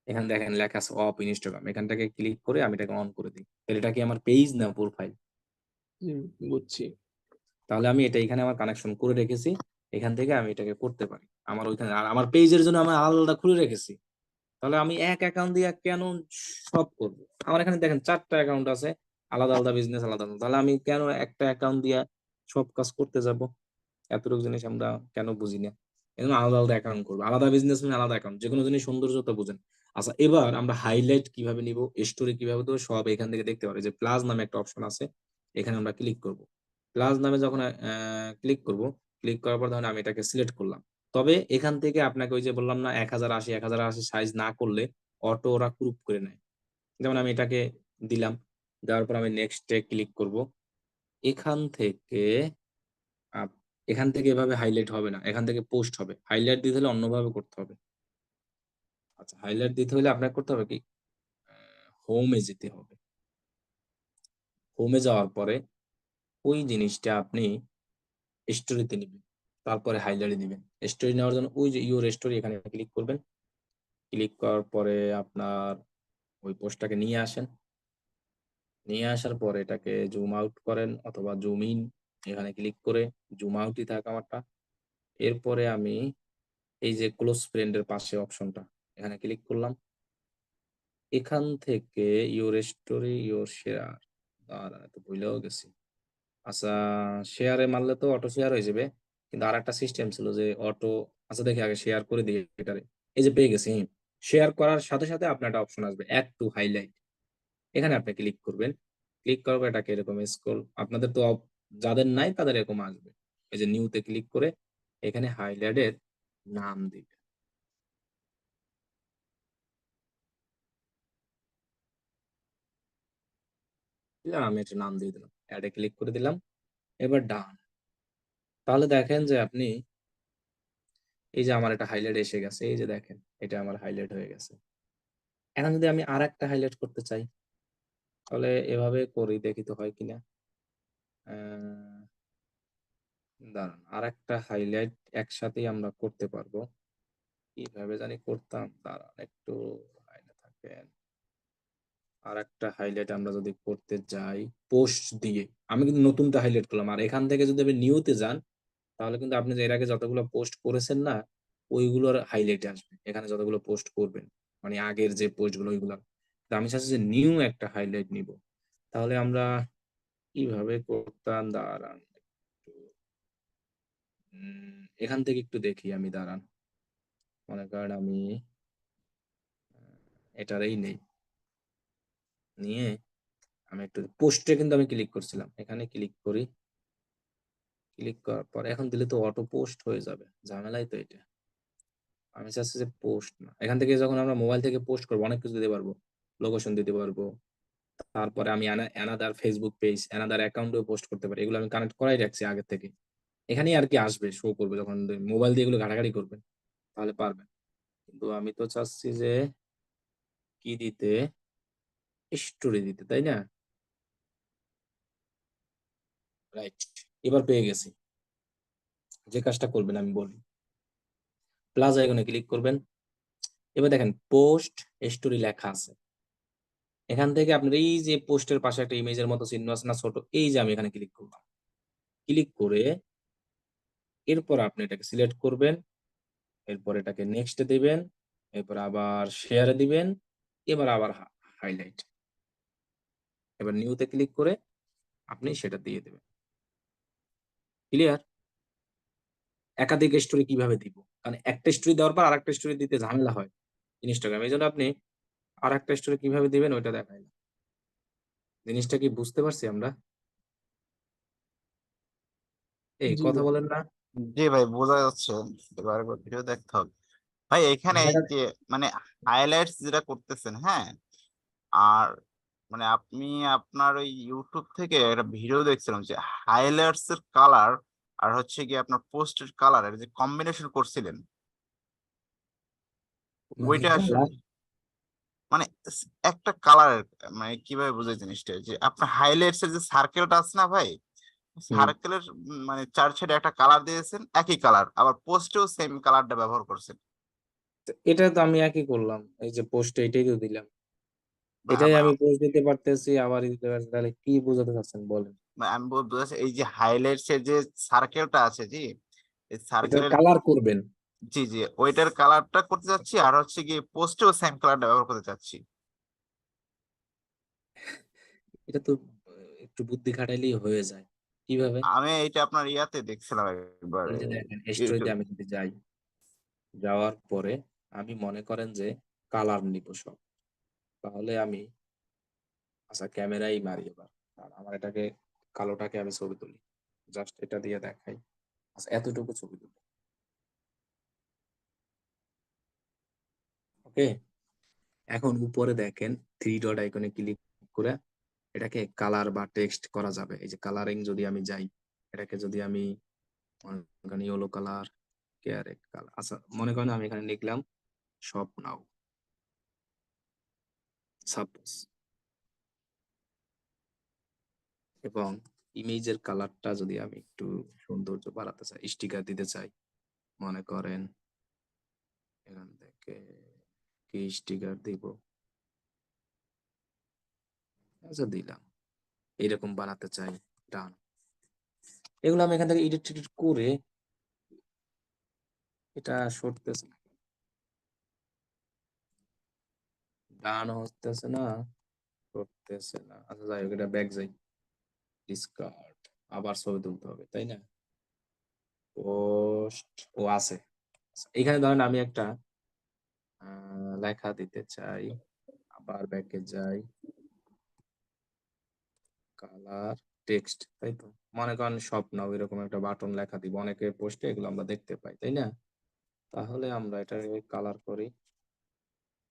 এখানে দেখেন লেখা আছে অফ ইনস্টাগ্রাম, এখানটাকে ক্লিক করে আমি এটাকে অন করে দিই, তাহলে এটা কি আমার পেজ না প্রোফাইল? বুঝছি। তাহলে আমি এটা এখানে আমার কানেকশন করে রেখেছি, এখান থেকে আমি এটাকে করতে পারি। আমার ওইখানে আর আমার পেজের জন্য আমি আলাদা খুলে রেখেছি। তাহলে আমি এক অ্যাকাউন্ট দিয়ে কেন সব করবো? আমার এখানে দেখেন 4টা অ্যাকাউন্ট আছে, আলাদা আলাদা বিজনেস আলাদা আলাদা। তাহলে আমি কেন একটা অ্যাকাউন্ট দিয়ে সব কাজ করতে যাব? এতটুকু জিনিস আমরা কেন বুঝি না? এজন্য আলাদা আলাদা অ্যাকাউন্ট করবো, আলাদা বিজনেস মানে আলাদা অ্যাকাউন্ট, যে কোনো জিনিস সৌন্দর্যতা বুঝেন। আচ্ছা, এবার আমরা হাইলাইট কিভাবে নিব, স্টোরি কিভাবে দেবো, সব এখান থেকে দেখতে পারি। যে প্লাস নামে একটা অপশন আছে, এখানে আমরা ক্লিক করব। প্লাস নামে যখন ক্লিক করব, ক্লিক করার পর ধরেন আমি এটাকে সিলেক্ট করলাম। তবে এখান থেকে আপনাকে ওই যে বললাম না 1080 সাইজ না করলে অটো ওরা গ্রুপ করে নেয়। যেমন আমি এটাকে দিলাম, দেওয়ার পর আমি নেক্সট এ ক্লিক করব। এখান থেকে আপ- এখান থেকে এভাবে হাইলাইট হবে না, এখান থেকে পোস্ট হবে। হাইলাইট দিতে হলে অন্যভাবে করতে হবে। আচ্ছা, হাইলাইট দিতে হলে আপনাকে করতে হবে কি, হোমে যেতে হবে। হোমে যাওয়ার পরে ওই জিনিসটা আপনি স্টোরিতে নিবেন, তারপরে হাইলাইট দিবেন। স্টোরি নেওয়ার জন্য ওই যে ইউর স্টোরি, এখানে ক্লিক করবেন। ক্লিক করার পরে আপনার ওই পোস্টটাকে নিয়ে আসেন। নিয়ে আসার পরে এটাকে জুম আউট করেন অথবা জুম ইন, এখানে ক্লিক করে জুম আউটই থাক আমারটা। এরপরে আমি এই যে ক্লোজ ফ্রেন্ডের পাশে অপশনটা, এখানে ক্লিক করলাম। এখান থেকে ইউর স্টোরি ইউর শেয়ার, দাঁড়া তো ভুলেও গেছি। আচ্ছা, শেয়ারে মারলে তো অটো শেয়ার হয়ে যাবে, কিন্তু আর একটা সিস্টেম ছিল যে অটো, আচ্ছা দেখি আগে শেয়ার করে দিই এটারে। এই যে পেয়ে গেছি, শেয়ার করার সাথে সাথে আপনার একটা অপশন আসবে অ্যাড টু হাইলাইট, এখানে আপনি ক্লিক করবেন। ক্লিক করার পর এটাকে এরকম স্ক্রল, আপনাদের তো যাদের নাই তাদের এরকম আসবে। এই যে নিউতে ক্লিক করে এখানে হাইলাইটের নাম দিবেন। দিলাম, আমি একটা নাম দিয়ে দিলাম, অ্যাডে ক্লিক করে দিলাম। এবার ডান। তাহলে দেখেন যে আপনি, এই যে আমার একটা হাইলাইট এসে গেছে, এই যে দেখেন এটা আমার হাইলাইট হয়ে গেছে। এখন যদি আমি আর একটা হাইলাইট করতে চাই, তাহলে এভাবে করি, দেখি তো হয় কিনা। দাঁড়ান, আর একটা হাইলাইট একসাথেই আমরা করতে পারবো, কিভাবে জানি করতাম, দাঁড়ান একটু লাইনে থাকেন। আর একটা হাইলাইট আমরা যদি করতে যাই পোস্ট দিয়ে, আমি কিন্তু নতুনটা হাইলাইট করলাম, আর এখান থেকে যদি আপনি নিউতে যান, তাহলে কিন্তু আপনি যে এর আগে যতগুলো পোস্ট করেছেন না, ওইগুলোর হাইলাইটে আসবে এখানে যতগুলো পোস্ট করবেন, মানে আগের যে পোস্ট গুলো ওইগুলো। তো আমি চাচ্ছি যে নিউ একটা হাইলাইট নিব, তাহলে আমরা কিভাবে করতাম, দাঁড়ান একটু, এখান থেকে একটু দেখি আমি, দাঁড়ান। মনে করেন আমি এটারই নেই, নিয়ে আমি একটু পোস্টে কিন্তু আমি ক্লিক করছিলাম, এখানে ক্লিক করি। ক্লিক করার পর এখন দিলে তো অটো পোস্ট হয়ে যাবে, ঝামেলাই তো এটা। আমি চাচ্ছি যে পোস্ট না, এখান থেকে যখন আমরা মোবাইল থেকে পোস্ট করবো অনেক কিছু দিতে পারবো, লোকেশন দিতে পারবো। তারপরে আমি অ্যানাদার ফেসবুক পেজ, অ্যানাদার অ্যাকাউন্টেও পোস্ট করতে পারি, এগুলো আমি কানেক্ট করাই রাখছি আগে থেকে। এখানেই আর কি আসবে, শো করবে যখন মোবাইল দিয়ে এগুলো ঘাটাঘাটি করবেন, তাহলে পারবেন। কিন্তু আমি তো চাচ্ছি যে কি দিতে, স্টোরি দিতে, তাই না? রাইট, এবার পেয়ে গেছি। যে কাজটা করবেন আমি বলি, প্লাস আইকনে ক্লিক করবেন। এবার দেখেন পোস্ট স্টোরি লেখা আছে, এখান থেকে আপনার এই যে পোস্টের পাশে একটা ইমেজের মতো চিহ্ন আছে না ছোট, এই যে আমি এখানে ক্লিক করলাম। ক্লিক করে এরপর আপনি এটাকে সিলেক্ট করবেন, এরপর এটাকে নেক্সট দিবেন, এরপর আবার শেয়ারে দিবেন, এবার আবার হাইলাইট, এবার নিউতে ক্লিক করে আপনি সেটা দিয়ে দেবেন। ক্লিয়ার? একাধিক স্টোরি কিভাবে দিব, কারণ একটা স্টোরি দেওয়ার পর আরেকটা স্টোরি দিতে ঝামেলা হয় ইনস্টাগ্রাম, এই জন্য আপনি আরেকটা স্টোরি কিভাবে দিবেন ওইটা দেখাই। জিনিসটা কি বুঝতে পারছি আমরা? এই জি কথা ভাই। বলেন না? জি ভাই, বোঝা যাচ্ছে। এবার ভিডিও দেখতে হবে ভাই। এখানে এই যে মানে হাইলাইটস যেটা করতেছেন, হ্যাঁ, আর মানে আপনি আপনার ওই ইউটিউব থেকে একটা ভিডিও দেখছিলাম যে হাইলাইটস এর কালার আর হচ্ছে কি আপনার পোস্টের কালারের যে কম্বিনেশন করছিলেন, মানে ওইটা আসলে কালার, মানে একটা কালার, মানে কিভাবে বুঝে জিনিসটা, যে আপনার হাইলাইটস এর যে সার্কেলটা আছে না ভাই, সার্কেলের মানে চার সাইডে একটা কালার দিয়েছেন, একই কালার, আবার পোস্টেও সেম কালারটা ব্যবহার করছেন। এটা তো আমি একই করলাম, এই যে পোস্ট এটাই তো দিলাম, বা এটাই আমি পোস্ট দিতে পারতেছি, আবার দিতে পারছি, তাহলে কি বোঝাতে চাচ্ছেন বলেন? আমি বুঝাচ্ছি, এই যে হাইলাইটস এর যে সার্কেলটা আছে, জি, এই এটার সার্কেলের, কালার করবেন। জি জি, ওইটার কালারটা করতে চাচ্ছি, আর হচ্ছে কি পোস্টেও সেম কালারটা ব্যবহার করতে চাচ্ছি। এটা তো একটু বুদ্ধি খাটাইলেই হয়ে যায়। কিভাবে? আমি এইটা আপনার ইয়াতে দেখছিলাম একবার এই যে দেখেন স্টোরিতে ইউটিউব। আমি যদি যাই, যাওয়ার পরে আমি মনে করেন যে কালার নিব সব। তাহলে আমি আচ্ছা ক্যামেরাই মারি এবার। আর আমার এটাকে কালোটাকে আমি ছবি তুলি। জাস্ট এটা দিয়ে দেখাই। আচ্ছা এতটুকু ছবি তুলি। ওকে? এখন উপরে দেখেন 3 ডট আইকনে ক্লিক করে এটাকে কালার বা টেক্সট করা যাবে। এই যে কালারিং যদি আমি যাই, এটাকে যদি আমি মনে করেন ইয়েলো কালার, ক্যারেট কালার, আচ্ছা মনে করেন আমি এখানে লিখলাম শপ নাও, সাপোজ। এবং ইমেজের কালারটা যদি আমি একটু সৌন্দর্য বাড়াতে চাই, স্টিকার দিতে চাই, মনে করেন এখান থেকে কি স্টিকার দিব, আচ্ছা দিলাম, এইরকম বানাতে চাই, ডান। এগুলো আমি এখান থেকে এডিট টেডিট করে এটা সরতেছে না, ডান হতেছে না, করতেছে না। আচ্ছা যাই হোক, এটা ব্যাক যাই, ডিসকার্ড, আবার ছবি তুলতে হবে তাই না? পোস্ট ও আছে। আচ্ছা, এখানে ধরেন আমি একটা লেখা দিতে চাই, আবার ব্যাকে যাই, কালার টেক্সট, তাই তো? মনে করেন স্বপ্ন এরকম একটা বাটন লেখা দিব, অনেকে পোস্টে এগুলো আমরা দেখতে পাই তাই না? তাহলে আমরা এটা কালার করি,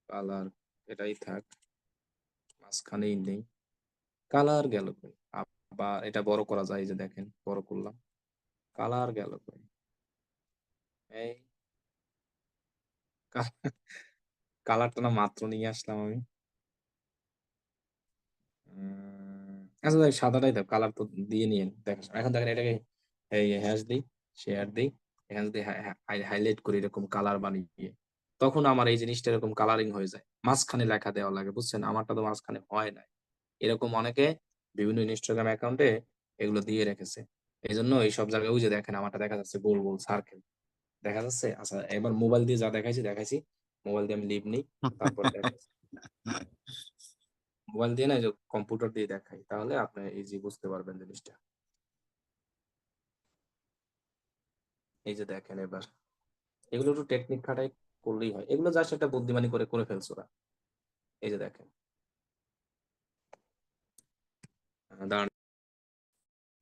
কালার এটাই থাক, মাঝখানেই নেই, কালার গেল কই? আবার এটা বড় করা যায়, এই যে দেখেন বড় করলাম, কালার গেল কই? এই কালারটা না মাত্র নিয়ে আসলাম আমি। আচ্ছা যাই, সাদাটাই দাও, কালার তো দিয়ে নিয়ে দেখা। এখন দেখেন এটাকে এই হ্যাশ দিই, শেয়ার দিই, এখানে যদি হাইলাইট করি এরকম কালার বানিয়ে, তখন আমার এই জিনিসটা এরকম কালারিং হয়ে যায়। মাঝখানে লেখা দেওয়া লাগে, বুঝছেন? আমারটা তো মাঝখানে হয় না। এরকম অনেকে বিভিন্ন ইনস্টাগ্রাম অ্যাকাউন্টে এগুলো দিয়ে রেখেছে। এই জন্য এইসব জায়গায় ওই যে দেখেন আমারটা দেখা যাচ্ছে গোল গোল সার্কেল দেখা যাচ্ছে। আচ্ছা এবার মোবাইল দিয়ে যা দেখাইছি, মোবাইল দিয়ে আমি লিভ নিই, তারপর দেখাচ্ছি। মোবাইল দিয়ে না, এই যে কম্পিউটার দিয়ে দেখাই, তাহলে আপনি ইজি বুঝতে পারবেন জিনিসটা। এই যে দেখেন এবার, এগুলো একটু টেকনিক খাটাই করলেই হয়, এগুলো জাস্ট একটা বুদ্ধিমানি করে করে ফেলছো ওরা। এই যে দেখেন, দাঁড়ান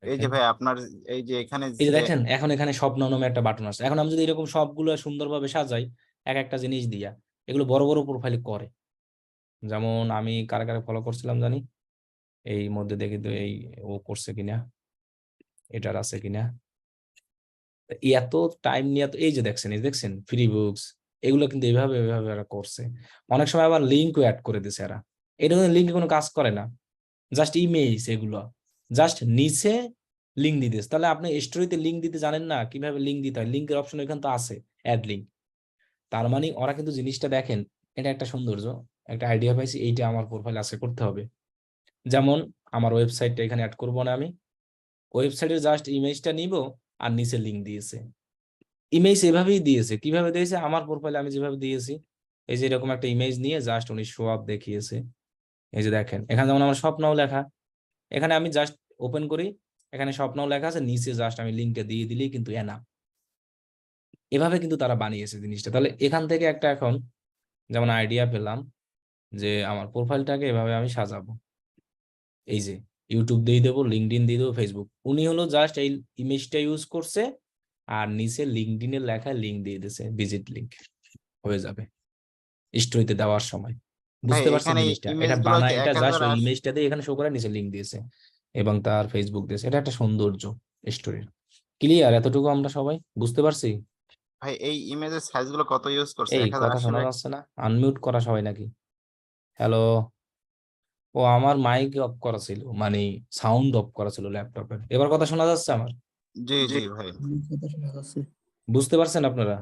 এই যে দেখেন, ভাই আপনার এই যে এখানে এই যে যে দেখেন এখন এখানে স্বপ্ন নামে একটা বাটন আছে। এখন আমি যদি এরকম সবগুলো সুন্দরভাবে সাজাই এক একটা জিনিস দিয়া, এগুলো বড় বড় প্রোফাইল করে। যেমন আমি কারে কারে ফলো করছিলাম জানি, এই মধ্যে দেখি তো এই ও করছে কিনা, এটার আছে কিনা। এত টাইম নিয়ে তো এই যে দেখছেন, এই দেখছেন ফ্রি বুকস, এগুলো কিন্তু এইভাবে এইভাবে এরা করছে। অনেক সময় আবার লিঙ্কও অ্যাড করে দিছে এরা। এটা লিঙ্কে কোনো কাজ করে না, জাস্ট ইমেজ, এগুলো জাস্ট নিচে লিঙ্ক দিতেছে। তাহলে আপনি স্টোরিতে লিঙ্ক দিতে জানেন না, কিভাবে লিঙ্ক দিতে হয়? লিঙ্কের অপশন এখানে তো আছে, অ্যাড লিঙ্ক। তার মানে ওরা কিন্তু জিনিসটা দেখেন, এটা একটা সৌন্দর্য, একটা আইডিয়া পাইছি, এইটা আমার প্রোফাইল আছে করতে হবে। যেমন আমার ওয়েবসাইটটা এখানে অ্যাড করবো না, আমি ওয়েবসাইটের জাস্ট ইমেজটা নিব আর নিচে লিঙ্ক দিয়েছে। ইমেজ এভাবেই দিয়েছে, কিভাবে দিয়েছে? আমার প্রোফাইলে আমি যেভাবে দিয়েছি, এই যে এরকম একটা ইমেজ নিয়ে জাস্ট উনি শো আপ দেখিয়েছে। এই যে দেখেন এখানে যেমন আমার স্বপ্নও লেখা, এখানে আমি জাস্ট ওপেন করি, এখানে স্বপ্নও লেখা আছে, নিচে জাস্ট আমি লিঙ্কটা দিয়ে দিলেই কিন্তু এনা। এভাবে কিন্তু তারা বানিয়েছে জিনিসটা। তাহলে এখান থেকে একটা এখন যেমন আইডিয়া পেলাম যে আমার প্রোফাইলটাকে এভাবে আমি সাজাবো। এই যে ইউটিউব দিয়ে দেবো, লিঙ্কডিন দিয়ে দেবো, ফেসবুক। উনি হলো জাস্ট এই ইমেজটা ইউজ করছে আর নিচে লিঙ্কডিনের লেখা লিঙ্ক দিয়ে দিয়েছে, ভিজিট লিঙ্ক হয়ে যাবে স্টোরিতে দেওয়ার সময়। ভাই বুঝতে পারছেন এখানে জিনিসটা? ইমেজ এটা গুলো কি বানায়, এটা জাস্ট 1000 ওই আছে? ইমেজটা দিয়ে এখানে শো করে নিচে লিঙ্ক দিয়েছে এবং তার ফেসবুক দিয়েছে। এটা একটা সৌন্দর্য স্টোরির। ক্লিয়ার? এতটুকু আমরা সবাই বুঝতে পারছি? ভাই এই ইমেজের সাইজ গুলো কত ইউজ করছে? এই 1000 কথা আসে শোনা ভাই? যাচ্ছে না? আনমিউট করা সবাই নাকি? হ্যালো? ও আমার মাইক অফ করা ছিল, মানে সাউন্ড অফ করা ছিল ল্যাপটপের। এবার কথা শোনা যাচ্ছে আমার? জি জি ভাই। বুঝতে পারছেন আপনারা?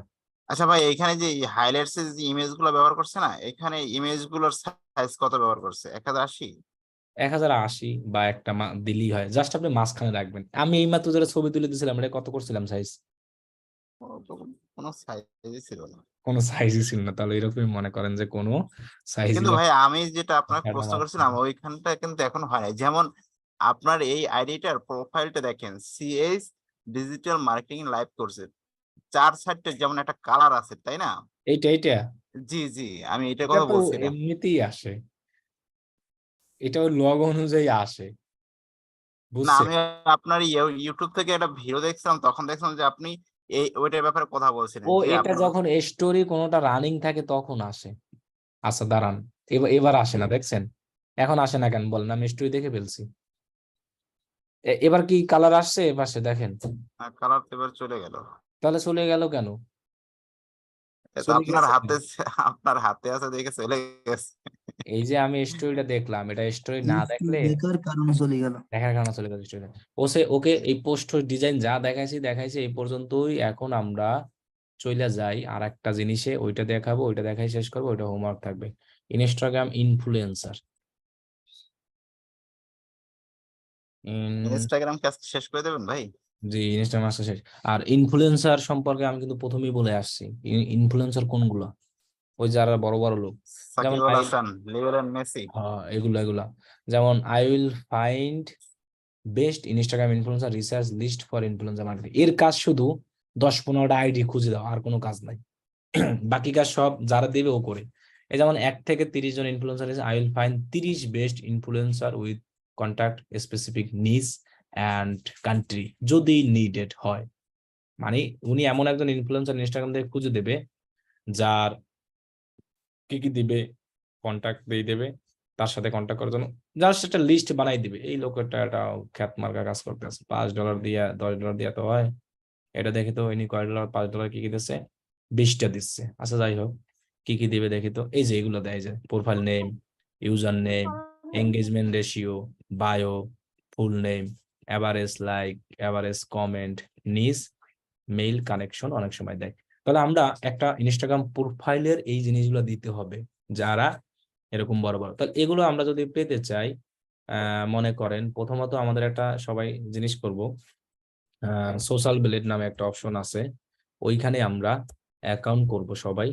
আচ্ছা ভাই এখানে যে হাইলাইটস এর যে ইমেজ গুলো ব্যবহার করছে না, এখানে ইমেজ গুলোর সাইজ কত ব্যবহার করছে? 1080? 1080 বা একটা দিলেই হয়, জাস্ট আপনি মাঝখানে রাখবেন। আমি এইমাত্র যেটা ছবি তুলে দিয়েছিলাম, এটা কত করছিলাম সাইজ? কোনো সাইজই ছিল না। কোনো সাইজই ছিল না? তাহলে এরকমই মনে করেন যে কোনো সাইজই কিন্তু ভাই আমি যেটা আপনাকে প্রশ্ন করছিলাম ওইখানটা কিন্তু এখন হয় নাই। যেমন আপনার এই আইডিটার প্রোফাইলটা দেখেন, সিএস ডিজিটাল মার্কেটিং লাইভ কোর্সে 4-4টে যেমন একটা কালার আছে, তাই না? এইটা জি জি, আমি এটার এটা কথা তো বলছিলাম। এমনিতেই আসে, এটা ওই লগ অনুযায়ী আসে, না, বুঝছেন? আমি আপনার ইউটিউব থেকে একটা ভিডিও দেখছিলাম, তখন দেখছিলাম যে আপনি এই ওইটার ব্যাপারে কথা বলছিলেন ও যে এটা আপনার যখন স্টোরি কোনোটা রানিং থাকে তখন আসে। আচ্ছা দাঁড়ান, এবার আসে না, দেখছেন? এখন আসে না কেন বলেন? আমি স্টোরি দেখে ফেলছি। এবার কি কালার আসছে এপাশে দেখেন? কালার এবার চলে গেল। তাহলে চলে গেল কেন? এটা চলে আপনার গেছে হাতে, কেন? আপনার হাতে আছে দেখে চলে গেছে। এই যে আমি স্টোরিটা দেখলাম, এটা স্টোরি না দেখলে বেকার কারণে চলে গেল। দেখার কারণে চলে গেল স্টোরিটা। ওকে এই পোস্ট ডিজাইন যা দেখাইছি এই পর্যন্তই। এখন আমরা চলে যাই আর একটা জিনিসে, ওইটা দেখাবো, ওইটা দেখাই শেষ করবো, ওইটা হোমওয়ার্ক থাকবে। Instagram influencer. ইনস্টাগ্রাম কাজ শেষ করে দেবেন ভাই? জি, ইনস্টাগ্রাম আসা শেষ। আর ইনফ্লুয়েন্সার সম্পর্কে আমি কিন্তু প্রথমেই বলে আসছি, ইনফ্লুয়েন্সার কোনগুলো? ওই যারা বড় বড় লোক, যেমন সাকিব আল হাসান, লিওনেল মেসি। এগুলা যেমন I will find best Instagram influencer research list for influencer marketing. এর কাজ শুধু 10-15টা আইডি খুঁজে দাও, আর কোনো কাজ নাই। বাকি কাজ সব যারা দেবে ও করে। এই যেমন 1 থেকে 30 জন ইনফ্লুয়েন্সার আছে, I will find 30 best influencer with contact specific নিস অ্যান্ড কান্ট্রি যদি নিডেড হয়। মানে উনি এমন একজন ইনফ্লুয়েন্সার ইনস্টাগ্রাম থেকে খুঁজে দেবে যার কি দিবে, কন্ট্যাক্ট দিয়ে দেবে, তার সাথে কন্ট্যাক্ট করার জন্য জাস্ট একটা লিস্ট বানাই দিবে। এই লোকটা একটা খ্যাত মার্কা কাজ করতে আছে, $5 দিয়ে $10 দিয়ে তো হয়, এটা দেখে তো ইনি কয় ডলার $5 কি দিচ্ছে, 20টা দিচ্ছে। আচ্ছা যাই হোক, কি দিবে দেখি তো। এই যে এগুলো দেয়, যে profile name, user name, engagement ratio, bio, full name, average like, average comment, নিস, মেইল কানেকশন অনেক সময় দেয়। তাহলে আমরা একটা ইনস্টাগ্রাম প্রোফাইলের এই জিনিসগুলো দিতে হবে যারা এরকম বড় বড়। তাহলে এগুলো আমরা যদি পেতে চাই, মনে করেন প্রথমত আমাদের একটা সবাই জিনিস করব, সোশ্যাল ব্লেড নামে একটা অপশন আছে, ওইখানে আমরা অ্যাকাউন্ট করব সবাই।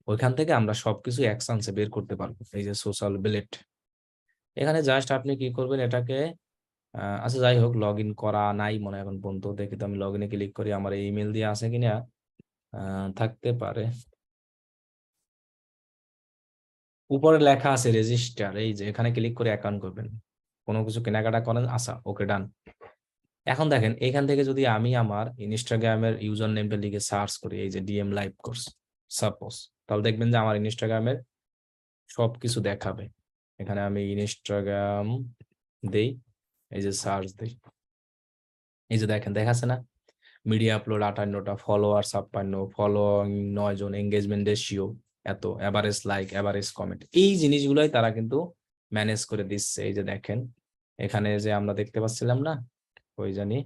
ওইখান থেকে আমরা সবকিছু একসাথে বের করতে পারবো। এই যে সোশ্যাল ব্লেড, এখানে জাস্ট আপনি কি করবেন এটাকে, আচ্ছা যাই হোক, লগ ইন করা নাই মনে হয় এখন পর্যন্ত। দেখি তো আমি লগ ইনে ক্লিক করি, আমার এই ইমেল দিয়ে আছে কিনা, থাকতে পারে। উপরে লেখা আছে রেজিস্টার, এই যে এখানে ক্লিক করে অ্যাকাউন্ট করবেন, কোনো কিছু কেনাকাটা করেন। আচ্ছা ওকে ডান। এখন দেখেন এখান থেকে যদি আমি আমার ইনস্টাগ্রামের ইউজার নেমটা লিখে সার্চ করি, এই যে ডিএম লাইভ কোর্স সাপোজ, তাহলে দেখবেন যে আমার ইনস্টাগ্রামের সবকিছু দেখাবে। এখানে আমি ইনস্টাগ্রাম দেই, এই যে সার্চ দেই, এই যে দেখেন দেখাচ্ছে না, মিডিয়া আপলোড 58টা, ফলোয়ার 56, ফলোয়িং 9 জন, এঙ্গেজমেন্ট রেশিও এত, এভারেজ লাইক, এভারেজ কমেন্ট, এই জিনিসগুলোই তারা কিন্তু ম্যানেজ করে দিচ্ছে। এই যে দেখেন এখানে যে আমরা দেখতে পাচ্ছিলাম না, ওই জানি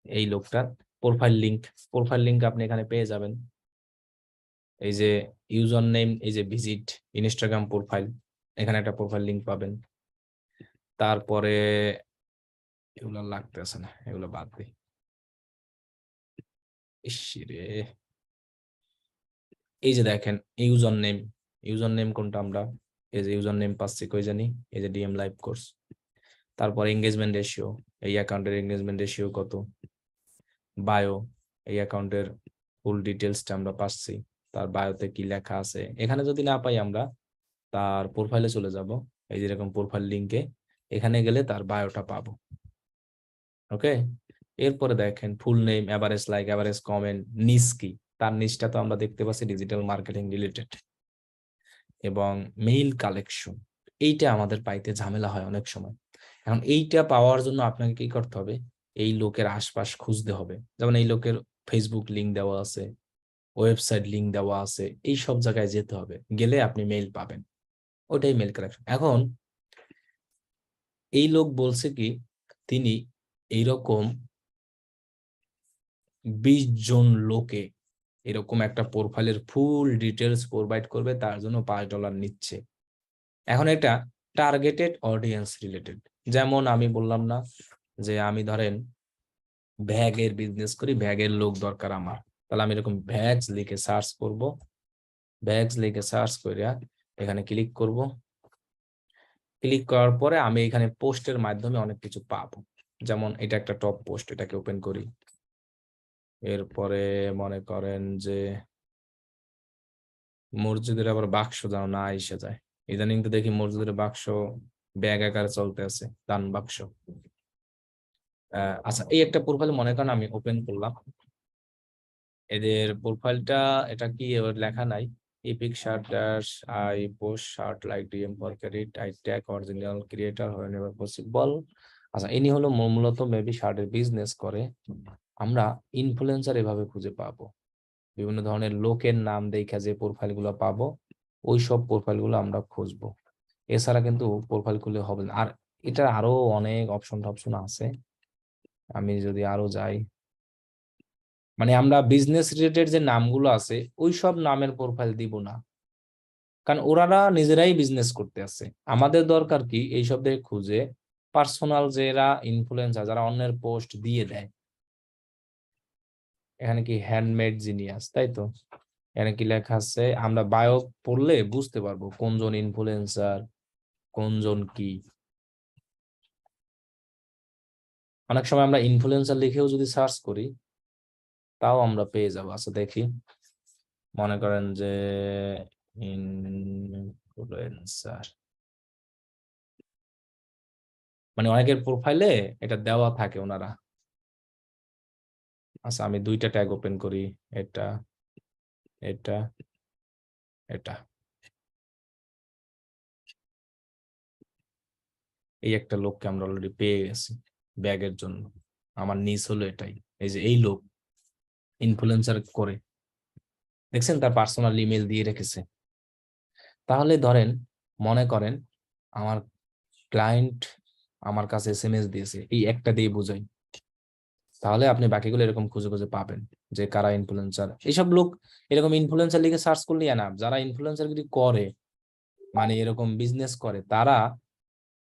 এই লোকটার প্রোফাইল লিংক আপনি এখানে পেয়ে যাবেন। এই যে ইউজার নেম, এই যে ভিজিট ইনস্টাগ্রাম প্রোফাইল, এখানে একটা প্রোফাইল লিংক পাবেন। তারপরে এগুলো লাগতেছে না, এগুলো বাদ দিই। ইসরে, এই যে দেখেন ইউজার নেম কোনটা, আমরা এই যে ইউজার নেম পাচ্ছি কই জানি, এই যে ডিএম লাইভ কোর্স। তারপর এঙ্গেজমেন্ট রেশিও, এই অ্যাকাউন্টের এঙ্গেজমেন্ট রেশিও কত, বায়ো, এই অ্যাকাউন্টের ফুল ডিটেলসটা আমরা পাচ্ছি, তার বায়োতে কি লেখা আছে। এখানে যদি না পাই আমরা তার প্রোফাইলে চলে যাব, এই যেরকম প্রোফাইল লিংকে, এখানে গেলে তার বায়োটা পাবো। ওকে, এরপরে দেখেন full name, average like, average comment, নিস কি, তার নিচটা তো আমরা দেখতে পাচ্ছি ডিজিটাল মার্কেটিং রিলেটেড, এবং মেইল কালেকশন। এইটা আমাদের পাইতে ঝামেলা হয় অনেক সময়। এখন এইটা পাওয়ার জন্য আপনাকে কি করতে হবে, এই লোকের আশপাশ খুঁজতে হবে। যেমন এই লোকের ফেসবুক লিংক দেওয়া আছে, ওয়েবসাইট লিংক দেওয়া আছে, এই সব জায়গায় যেতে হবে, গেলে আপনি মেইল পাবেন। ওটাই মেইল কালেকশন। এখন এই লোক বলছে কি, তিনি এইরকম 20 জন লোকে এরকম একটা প্রোফাইলের ফুল ডিটেলস প্রোভাইড করবে, তার জন্য $5 নিচ্ছে। এখন এটা টার্গেটেড অডিয়েন্স রিলেটেড। যেমন আমি বললাম না যে আমি ধরেন ব্যাগের বিজনেস করি, ব্যাগের লোক দরকার আমার, তাহলে আমি এরকম ব্যাগস লিখে সার্চ করব, ব্যাগস লিখে সার্চ করে এখানে ক্লিক করব, ক্লিক করার পরে আমি এখানে পোস্টের মাধ্যমে অনেক কিছু পাবো। যেমন এটা একটা টপ পোস্ট, এটাকে ওপেন করি। এরপরে মনে করেন যে মসজিদের আবার বাক্স যেন না এসে যায়। ইদানিং তো দেখি মসজিদের বাক্স ব্যাগ আকারে চলতে আছে, দান বাক্স। আচ্ছা, এই একটা প্রোফাইল মনে করেন আমি ওপেন করলাম। এদের প্রোফাইলটা এটা কি এবার লেখা নাই। epic shirt dash I post shirt like DM for credit I tag original creator whenever possible। আচ্ছা, ইনি হলো মূলত মেবি শার্টের বিজনেস করে। আমরা ইনফ্লুয়েন্সার এভাবে খুঁজে পাবো, বিভিন্ন ধরনের লোকের নাম দেখে যে প্রোফাইল গুলো পাবো ওই সব প্রোফাইল গুলো আমরা খুঁজবো। এছাড়া কিন্তু প্রোফাইল খুলে হবে না। আর এটা আরো অনেক অপশন আছে, আমি যদি আরো যাই, মানে আমরা বিজনেস রিলেটেড যে নামগুলো আছে ওই সব নামের প্রোফাইল দিব না, কারণ ওরা নিজেরাই বিজনেস করতে আছে। আমাদের দরকার কি এইসব দেখে খুঁজে পার্সোনাল যারা ইনফ্লুয়েন্সার, যারা অন্যের পোস্ট দিয়ে দেয়। এখানে কি হ্যান্ডমেড জিনিয়াস, তাই তো? এখানে কি লেখা আছে, আমরা বায়ো পড়লে বুঝতে পারবো কোনজন ইনফ্লুয়েন্সার, কোনজন কি। অনেক সময় আমরা ইনফ্লুয়েন্সার লিখেও যদি সার্চ করি তাও আমরা পেয়ে যাবো। আচ্ছা দেখি, মনে করেন যে ইনফ্লুয়েন্সার, মানে অনেকের প্রোফাইলে এটা দেওয়া থাকে ওনারা। আচ্ছা, আমি দুইটা ট্যাগ ওপেন করি, এটা এটা এটা। এই একটা লোককে আমরা অলরেডি পেয়ে গেছি ব্যাগের জন্য। আমার নিজ হলো এটাই, এই যে এই লোক ইনফ্লুয়েন্সার করে, দেখছেন তার পার্সোনাল ইমেল দিয়ে রেখেছে। তাহলে ধরেন মনে করেন আমার ক্লায়েন্ট আমার কাছে এসএমএস দিয়েছে, এই একটা দিয়ে বোঝাই। তাহলে আপনি বাকিগুলো এরকম খুঁজে খুঁজে পাবেন যে কারা ইনফ্লুয়েন্সার। এইসব লোক এরকম ইনফ্লুয়েন্সার লিখে সার্চ করলে না, যারা ইনফ্লুয়েন্সার করে মানে এরকম বিজনেস করে, তারা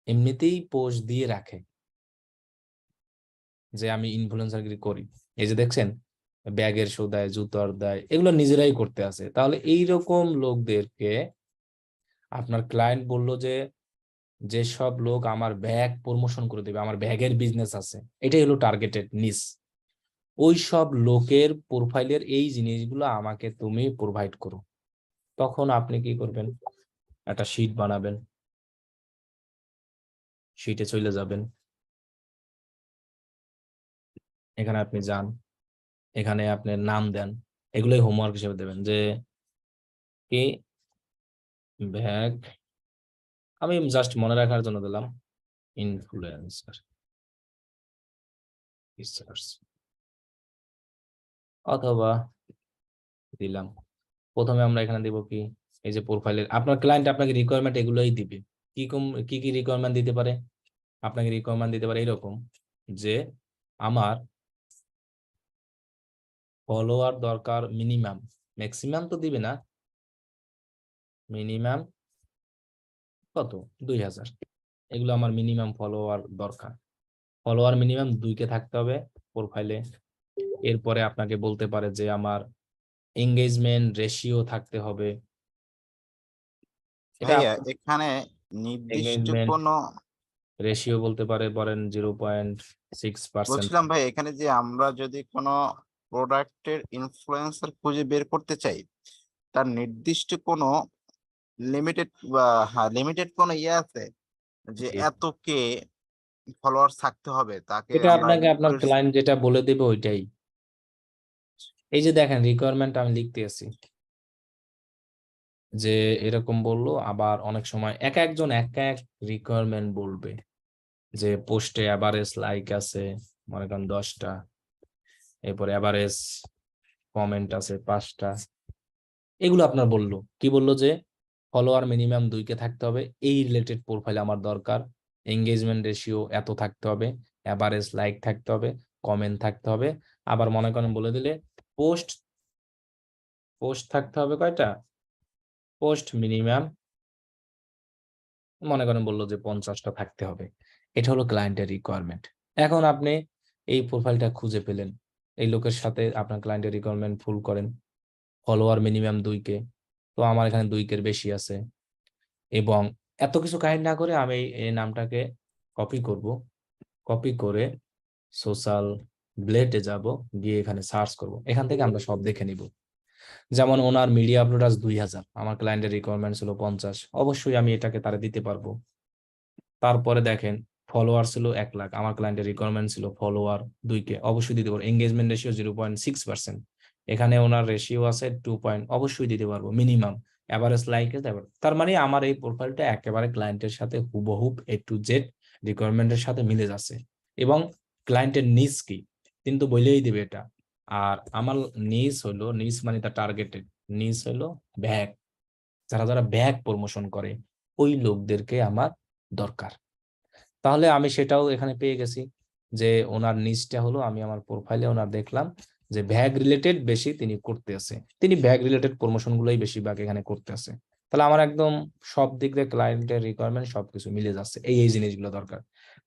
এমনিতেই পোস্ট দিয়ে রাখে যে আমি ইনফ্লুয়েন্সার করি। এই যে দেখছেন ব্যাগের শো দেয়, জুতোর দেয়, এগুলো নিজেরাই করতে আছে। তাহলে এইরকম লোকদেরকে আপনার ক্লায়েন্ট বললো যে যেসব লোক আমার ব্যাগ প্রমোশন করে দেবে, আমার ব্যাগের বিজনেস আছে, এটাই হলো টার্গেটেড নিস। ওই সব লোকের প্রোফাইলের এই জিনিসগুলো আমাকে তুমি প্রোভাইড করো। তখন আপনি কি করবেন, একটা শিট বানাবেন, শিটে চলে যাবেন, এখানে আপনি যান, এখানে আপনি নাম দেন, এগুলোই হোমওয়ার্ক হিসেবে দেবেন যে কি ব্যাগ, আমি জাস্ট মনে রাখার জন্য দিলাম ইনফ্লুয়েন্সার রিসার্চ, অথবা দিলাম প্রথমে আমরা এখানে দিব কি এই যে প্রোফাইলের, আপনার ক্লায়েন্ট আপনাকে রিকোয়ারমেন্ট এগুলোই দিবে। কি কি রিকোয়ারমেন্ট দিতে পারে, আপনাকে রিকোয়ারমেন্ট দিতে পারে এরকম যে আমার ফলোয়ার দরকার মিনিমাম, ম্যাক্সিমাম তো দিবে না, মিনিমাম কত 2000, এগুলো আমার মিনিমাম ফলোয়ার দরকার। ফলোয়ার মিনিমাম 2K থাকতে হবে প্রোফাইলে। এরপরে আপনাকে বলতে পারে যে আমার এঙ্গেজমেন্ট রেশিও থাকতে হবে। এটা ভাইয়া এখানে নির্দিষ্ট এঙ্গেজমেন্ট কোনো রেশিও বলতে পারে, বলেন 0.6%। বলছিলাম ভাই, এখানে যে আমরা যদি কোনো প্রোডাক্টের ইনফ্লুয়েন্সার খুঁজে বের করতে চাই, তার নির্দিষ্ট কোনো লিমিটেড বা লিমিটেড কোনো ইয়ে আছে যে এত কে ফলোয়ার্স থাকতে হবে তাকে এটা আমরা আপনাকে আপনার ক্লায়েন্ট যেটা বলে দেবে ওইটাই। এই যে দেখেন রিকোয়ারমেন্ট আমি লিখতে আছি যে এরকম বললো, আবার অনেক সময় এক একজন এক এক রিকোয়ারমেন্ট বলবে যে পোস্টে এভারেজ লাইক আছে মনে করেন 10টা, এরপরে এভারেজ কমেন্ট আছে 5টা, এগুলো আপনার বললো কি বললো যে ফলোয়ার মিনিমাম 2K থাকতে হবে, এই রিলেটেড প্রোফাইল আমার দরকার, এঙ্গেজমেন্ট রেশিও এত থাকতে হবে, এভারেজ লাইক থাকতে হবে, কমেন্ট থাকতে হবে। আবার মনে করেন বলে দিলে পোস্ট থাকতে হবে কয়টা, পোস্ট মিনিমাম মনে করেন বললো যে 50টা থাকতে হবে। এটা হলো ক্লায়েন্টের রিকোয়ারমেন্ট। এখন আপনি এই প্রোফাইলটা খুঁজে পেলেন, এই লোকের সাথে আপনার ক্লায়েন্টের রিকোয়ারমেন্ট ফুল করেন, ফলোয়ার মিনিমাম 2K, তো আমার এখানে 2K বেশি আছে এবং এত কিছু কাহিনী না করে আমি এই নামটাকে কপি করব, কপি করে সোশ্যাল ব্লেডে যাব, গিয়ে এখানে সার্চ করব, এখান থেকে আমরা সব দেখে নিব। যেমন ওনার মিডিয়া আপলোডার্স 2000, আমার ক্লায়েন্টের রিকোয়ারমেন্ট ছিল 50, অবশ্যই আমি এটাকে তারা দিতে পারবো। তারপরে দেখেন ফলোয়ার ছিল 1 লাখ, আমার ক্লায়েন্টের রিকোয়ারমেন্ট ছিল ফলোয়ার 2K, অবশ্যই দিতে পারবো। এঙ্গেজমেন্ট রেশিও 0.6%, এখানে ওনার রেশিও আছে 2 পয়েন্ট, অবশ্যই দিতে পারবো মিনিমাম। এভারেজ লাইক, তার মানে আমার এই প্রোফাইলটা একেবারে ক্লায়েন্টের সাথে হুবহুব A to Z রিকোয়ারমেন্টের সাথে মিলে যাচ্ছে। এবং ক্লায়েন্টের নিজ কি কিন্তু বলেই দিবে এটা। আর আমার নিজ হলো, নিজ মানে তার টার্গেটেড নিজ হলো ব্যাক, যারা যারা ব্যাক প্রমোশন করে ওই লোকদেরকে আমার দরকার। তাহলে আমি সেটাও এখানে পেয়ে গেছি যে ওনার নিচটা হলো, আমি আমার প্রোফাইলে ওনার দেখলাম যে ব্যাগ রিলেটেড বেশি তিনি করতেছে, তিনি ব্যাগ রিলেটেড প্রমোশন গুলোই বেশিরভাগ এখানে করতেছে। তাহলে আমার একদম সব দিক দিয়ে ক্লায়েন্টের রিকোয়ারমেন্ট সবকিছু মিলে যাচ্ছে, এই জিনিসগুলো দরকার।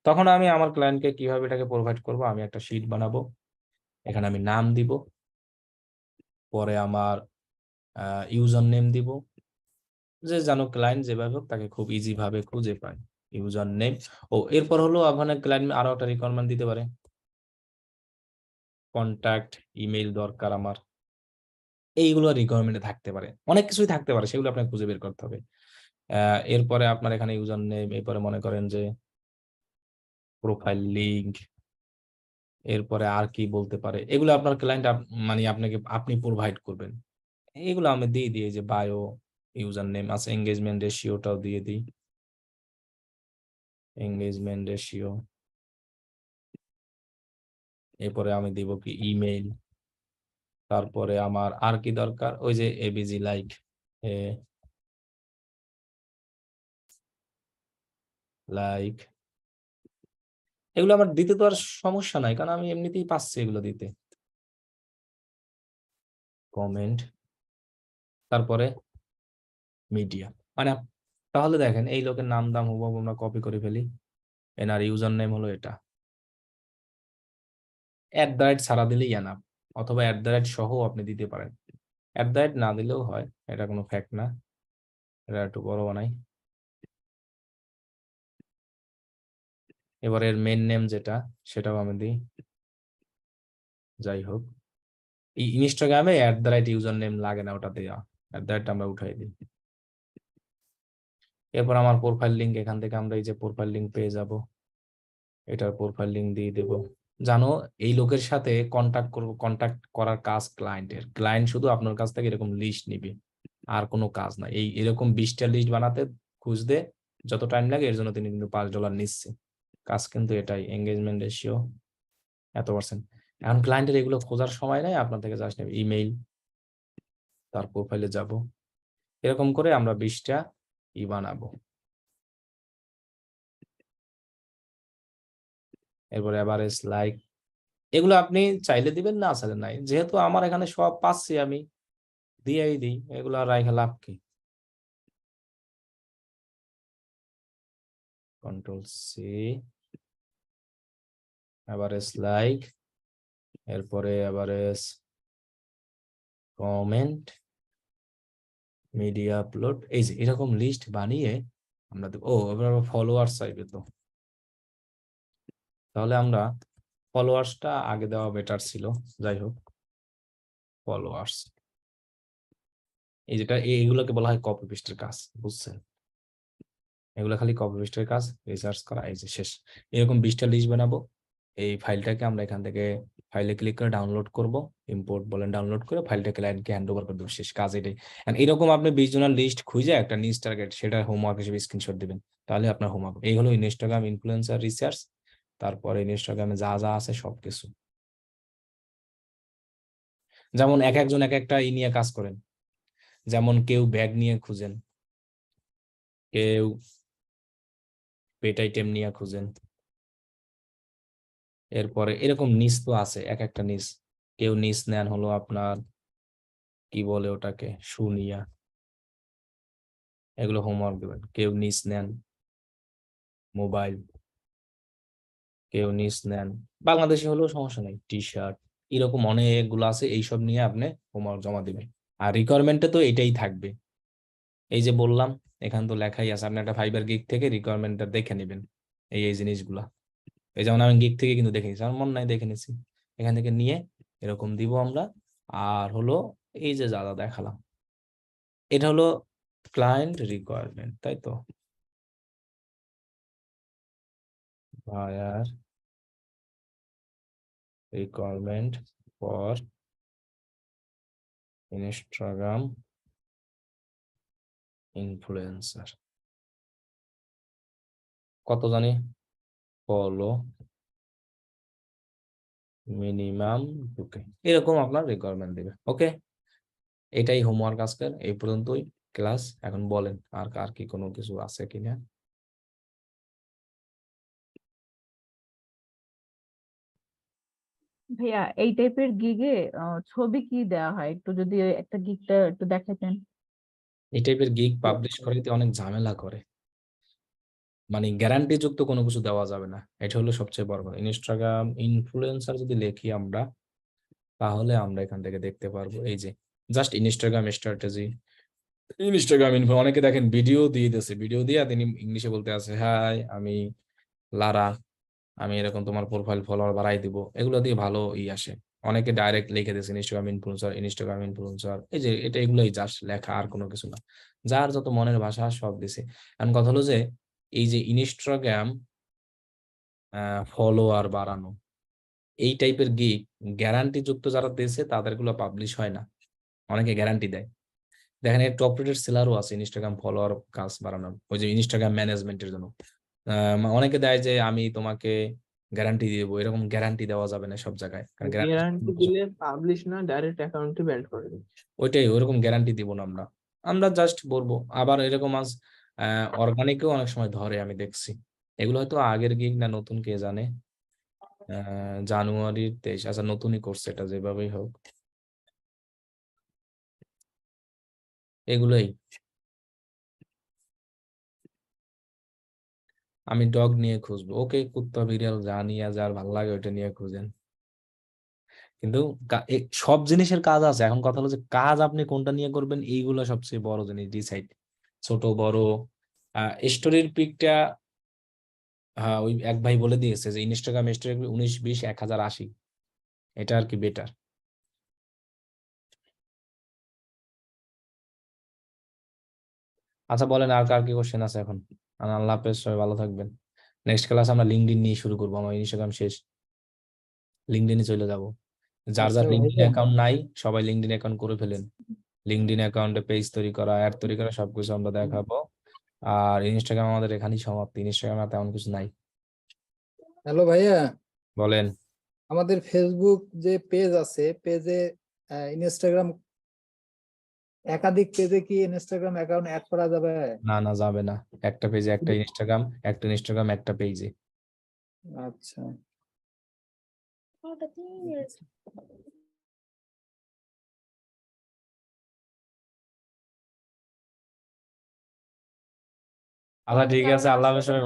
তখন আমি আমার ক্লায়েন্টকে কিভাবে এটাকে প্রোভাইড করব, আমি একটা শিট বানাবো, এখানে আমি নাম দিব, পরে আমার ইউজার নেম দিব, যে জানো ক্লায়েন্ট যেভাবে হোক তাকে খুব ইজি ভাবে খুঁজে পায়, ইউজার নেম। ও এরপর হলো আপনার ক্লায়েন্ট আরো একটা রিকোয়ারমেন্ট দিতে পারে, কন্টাক্ট ইমেইল দরকার আমার, এইগুলো রিকোয়ারমেন্টে থাকতে পারে, অনেক কিছুই থাকতে পারে, সেগুলো আপনাকে খুঁজে বের করতে হবে। এরপরে আপনার এখানে ইউজার নেম, এরপরে মনে করেন যে প্রোফাইল লিংক, এরপরে আর কি বলতে পারে, এগুলো আপনার ক্লায়েন্ট মানে আপনাকে আপনি প্রোভাইড করবেন। এগুলো আমি দিয়ে দিই, যে বায়ো, ইউজার নেম আছে, এঙ্গেজমেন্ট রেশিওটাও দিয়ে দিই, এঙ্গেজমেন্ট রেশিও। এরপরে আমি দিব কি ইমেইল, তারপরে আমার আর কি দরকার, ওই যে এবিজি লাইক লাইক, এগুলো আমার দিতে তো আর সমস্যা নাই, কারণ আমি এমনিতেই পাচ্ছি এগুলো দিতে। কমেন্ট, তারপরে মিডিয়া, মানে তাহলে দেখেন এই লোকের নাম দাম হুবহু আমরা কপি করে ফেলি, এনার ইউজার নেম হলো এটা, @ ছাড়া দিলেই এনাফ, অথবা @ সহ আপনি দিতে পারেন, @ না দিলেও হয়, এটা কোনো ফ্যাক্ট না। এটা একটু বড় বানাই। এবারে এর মেন নেম যেটা, সেটাও আমি দিই। যাই হোক, এই ইনস্টাগ্রামে @ ইউজার নেম লাগে না, ওটা দেওয়া, @ আমরা উঠাই দিই। এরপর আমার প্রোফাইল লিংক, এখান থেকে আমরা এই যে প্রোফাইল লিংক পেয়ে যাব, এটার প্রোফাইল লিংক দিয়ে দেব। জানো এই লোকের সাথে কন্টাক্ট করব, কন্টাক্ট করার কাজ ক্লায়েন্টের, ক্লায়েন্ট শুধু আপনার কাছ থেকে এরকম লিস্ট নিবে, আর কোনো কাজ না। এরকম 20টা লিস্ট বানাতে খুঁজতে যত টাইম লাগে, এর জন্য তিনি কিন্তু $5 নিচ্ছে, কাজ কিন্তু এটাই, এঙ্গেজমেন্ট রেশিও এত%। এখন ক্লায়েন্টের এগুলো খোঁজার সময় নাই, আপনার থেকে জাস্ট নেবে ইমেইল, তার প্রোফাইলে যাব, এরকম করে আমরা 20টা বানাবো। এরপরে এভারেজ লাইক, এগুলো আপনি চাইলে দিবেন, না চাইলে নাই, যেহেতু আমার এখানে সব পাচ্ছি আমি দিয়েই দিই, এগুলো আর রাইখা লাভ কি। Ctrl+C, এভারেজ লাইক, এরপরে এভারেজ কমেন্ট, মিডিয়া আপলোড, এই যে এরকম লিস্ট বানিয়ে আমরা দেব। ও এবার ফলোয়ার্স চাইবে তো, তাহলে আমরা ফলোয়ার্সটা আগে দেওয়া বেটার ছিল। যাই হোক, ফলোয়ার্স, এই যেটা এইগুলোকে বলা হয় কপি পেস্টের কাজ, বুঝছেন? এগুলো খালি কপি পেস্টের কাজ, রিসার্চ করা, এই যে শেষ। এরকম 20টা লিস্ট বানাবো, এই ফাইলটাকে আমরা এখান থেকে ফাইলে ক্লিক করে ডাউনলোড করব, ইম্পোর্ট বলেন, ডাউনলোড করে ফাইলটা ক্লায়েন্টকে হ্যান্ড ওভার করে দেবো, শেষ কাজ এটাই। এরকম আপনি 20 জনের লিস্ট খুঁজে একটা নিজ টার্গেট, সেটা হোমওয়ার্ক হিসেবে স্ক্রিনশট দিবেন, তাহলে আপনার হোমওয়ার্ক। এই হলো ইনস্টাগ্রাম ইনফ্লুয়েন্সার রিসার্চ, তারপরে ইনস্টাগ্রামে যা যা আছে সবকিছু। যেমন এক একজন এক একটা নিয়ে কাজ করেন, যেমন কেউ ব্যাগ নিয়ে খুঁজেন, কেউ পেট আইটেম নিয়ে খুঁজেন, এরপরে এরকম নিচ তো আছে, এক একটা নিচ, কেউ নিচ নেন হলো আপনার কি বলে ওটাকে, শুনিয়া, এগুলো হোমওয়ার্ক দেবেন। কেউ নিচ নেন মোবাইল, কেউ নিচ নেন বাংলাদেশি হলেও সমস্যা নেই, টি শার্ট, এরকম অনেকগুলো আছে, এইসব নিয়ে আপনি হোমওয়ার্ক জমা দিবেন। আর রিকোয়ারমেন্টে তো এটাই থাকবে, এই যে বললাম এখানে তো লেখাই আছে, আপনি একটা ফাইবার গিগ থেকে রিকোয়ারমেন্টটা দেখে নেবেন, এই জিনিসগুলা। এই যেমন আমি গিগ থেকে কিন্তু দেখে নিচ্ছি, আমার মন নাই দেখে নিচ্ছি, এখান থেকে নিয়ে এরকম দিব আমরা। আর হলো এই যে যা যা দেখালাম, এটা হলো ক্লায়েন্ট রিকোয়ারমেন্ট, তাই তো? Buyer requirement for Instagram influencer, কত জানি, ফলো মিনিমাম 2K, এরকম আপনার রিকোয়ারমেন্ট দিবে। ওকে, এটাই হোমওয়ার্ক আজকের, এই পর্যন্তই ক্লাস। এখন বলেন আর কার কি কোনো কিছু আছে কিনা। ভাইয়া এই টাইপের গিগে ছবি কি দেওয়া হয়, একটু যদি একটা গিগটা একটু দেখাতেন। এই টাইপের গিগ পাবলিশ করাইতে অনেক ঝামেলা করে, মানে গ্যারান্টি যুক্ত কোনো কিছু দেওয়া যাবে না, এটা হলো সবচেয়ে বড় কথা। ইনস্টাগ্রাম ইনফ্লুয়েন্সার যদি লিখি আমরা, তাহলে আমরা এখান থেকে দেখতে পারবো এই যে just Instagram strategy, Instagram info. অনেকে দেখেন ভিডিও দিয়ে দিতেছে, ভিডিও দিয়ে তিনি ইংলিশে বলতে আছে, হাই আমি লারা, আমি এরকম তোমার প্রোফাইল ফলোয়ার বাড়াই দিব, এগুলো দিয়ে ভালো আসে। অনেকে ডাইরেক্ট লিখে দিয়েছে ইনস্টাগ্রাম ইনফ্লুয়েন্সার, ইনস্টাগ্রাম ইনফ্লুয়েন্সার, এই যে এটা এগুলোই জাস্ট লেখা, আর কোনো কিছু না। যার যত মনের ভাষা সব দিছে। এখন কথা হলো যে এই যে ইনস্টাগ্রাম ফলোয়ার বাড়ানো, এই টাইপের গিগ গ্যারান্টি যুক্ত যারা দিয়েছে তাদেরগুলো পাবলিশ হয় না, অনেকে গ্যারান্টি দেয়। দেখেন এর টপ রেটেড সেলারও আছে ইনস্টাগ্রাম ফলোয়ার কাজ বাড়ানোর, ওই যে ইনস্টাগ্রাম ম্যানেজমেন্টের জন্য। অনেকে দেয় যে আমি তোমাকে গ্যারান্টি দিয়ে দেবো, এরকম গ্যারান্টি দেওয়া যাবে না সব জায়গায়, কারণ গ্যারান্টি দিলে পাবলিশ না, ডাইরেক্ট অ্যাকাউন্টে ব্যান্ড করে দেবে। ওইটাই, ওইরকম গ্যারান্টি দিব না আমরা, আমরা জাস্ট বলবো। আবার এরকম আজ অর্গানিকও অনেক সময় ধরে, আমি দেখছি। এগুলো হয়তো আগের গিগ না নতুন কে জানে। জানুয়ারির 23, আচ্ছা নতুনই করছে এটা, যেভাবেই হোক এগুলোই। আমি ডগ নিয়ে খুঁজবো, ওকে, কুত্তা বিড়াল যা নিয়ে যার ভালো লাগে ওইটা নিয়ে খুঁজেন। কিন্তু সব জিনিসের কাজ আছে, এখন কথা হলো যে কাজ আপনি কোনটা নিয়ে করবেন, এইগুলো সবচেয়ে বড় জিনিস ডিসাইড। ছোট বড় স্টোরির পিকটা, হ্যাঁ ওই এক ভাই বলে দিয়েছে যে ইনস্টাগ্রাম স্টোরি 19, 20, 1080, এটা আর কি বেটার। আচ্ছা বলেন আর কার কি কোশ্চেন আছে এখন। আল্লাহ হাফেজ, সবাই ভালো থাকবেন। নেক্সট ক্লাস আমরা লিঙ্কডইন নিয়ে শুরু করবো, আমার ইনস্টাগ্রাম শেষ, লিঙ্কডইনে চলে যাব। যার আচ্ছা যার লিঙ্কডইন ভাইয়া, অ্যাকাউন্ট নাই সবাই লিঙ্কডইন অ্যাকাউন্ট করে ফেলেন। লিঙ্কডইন অ্যাকাউন্টে পেজ তৈরি করা, অ্যাড তৈরি করা, সবকিছু আমরা দেখাবো। আর ইনস্টাগ্রাম আমাদের এখানেই সমাপ্তি, ইনস্টাগ্রামে তেমন কিছু নাই। হ্যালো ভাইয়া, বলেন। আমাদের ফেসবুক যে পেজ আছে, পেজে ইনস্টাগ্রাম একাধিক পেজে কি ইনস্টাগ্রাম অ্যাকাউন্ট অ্যাড করা যাবে? না না, যাবে না, একটা পেজে একটা ইনস্টাগ্রাম, একটা ইনস্টাগ্রাম একটা পেজে। আচ্ছা। আচ্ছা ঠিক আছে, আল্লাহ হাফেজ সবাই।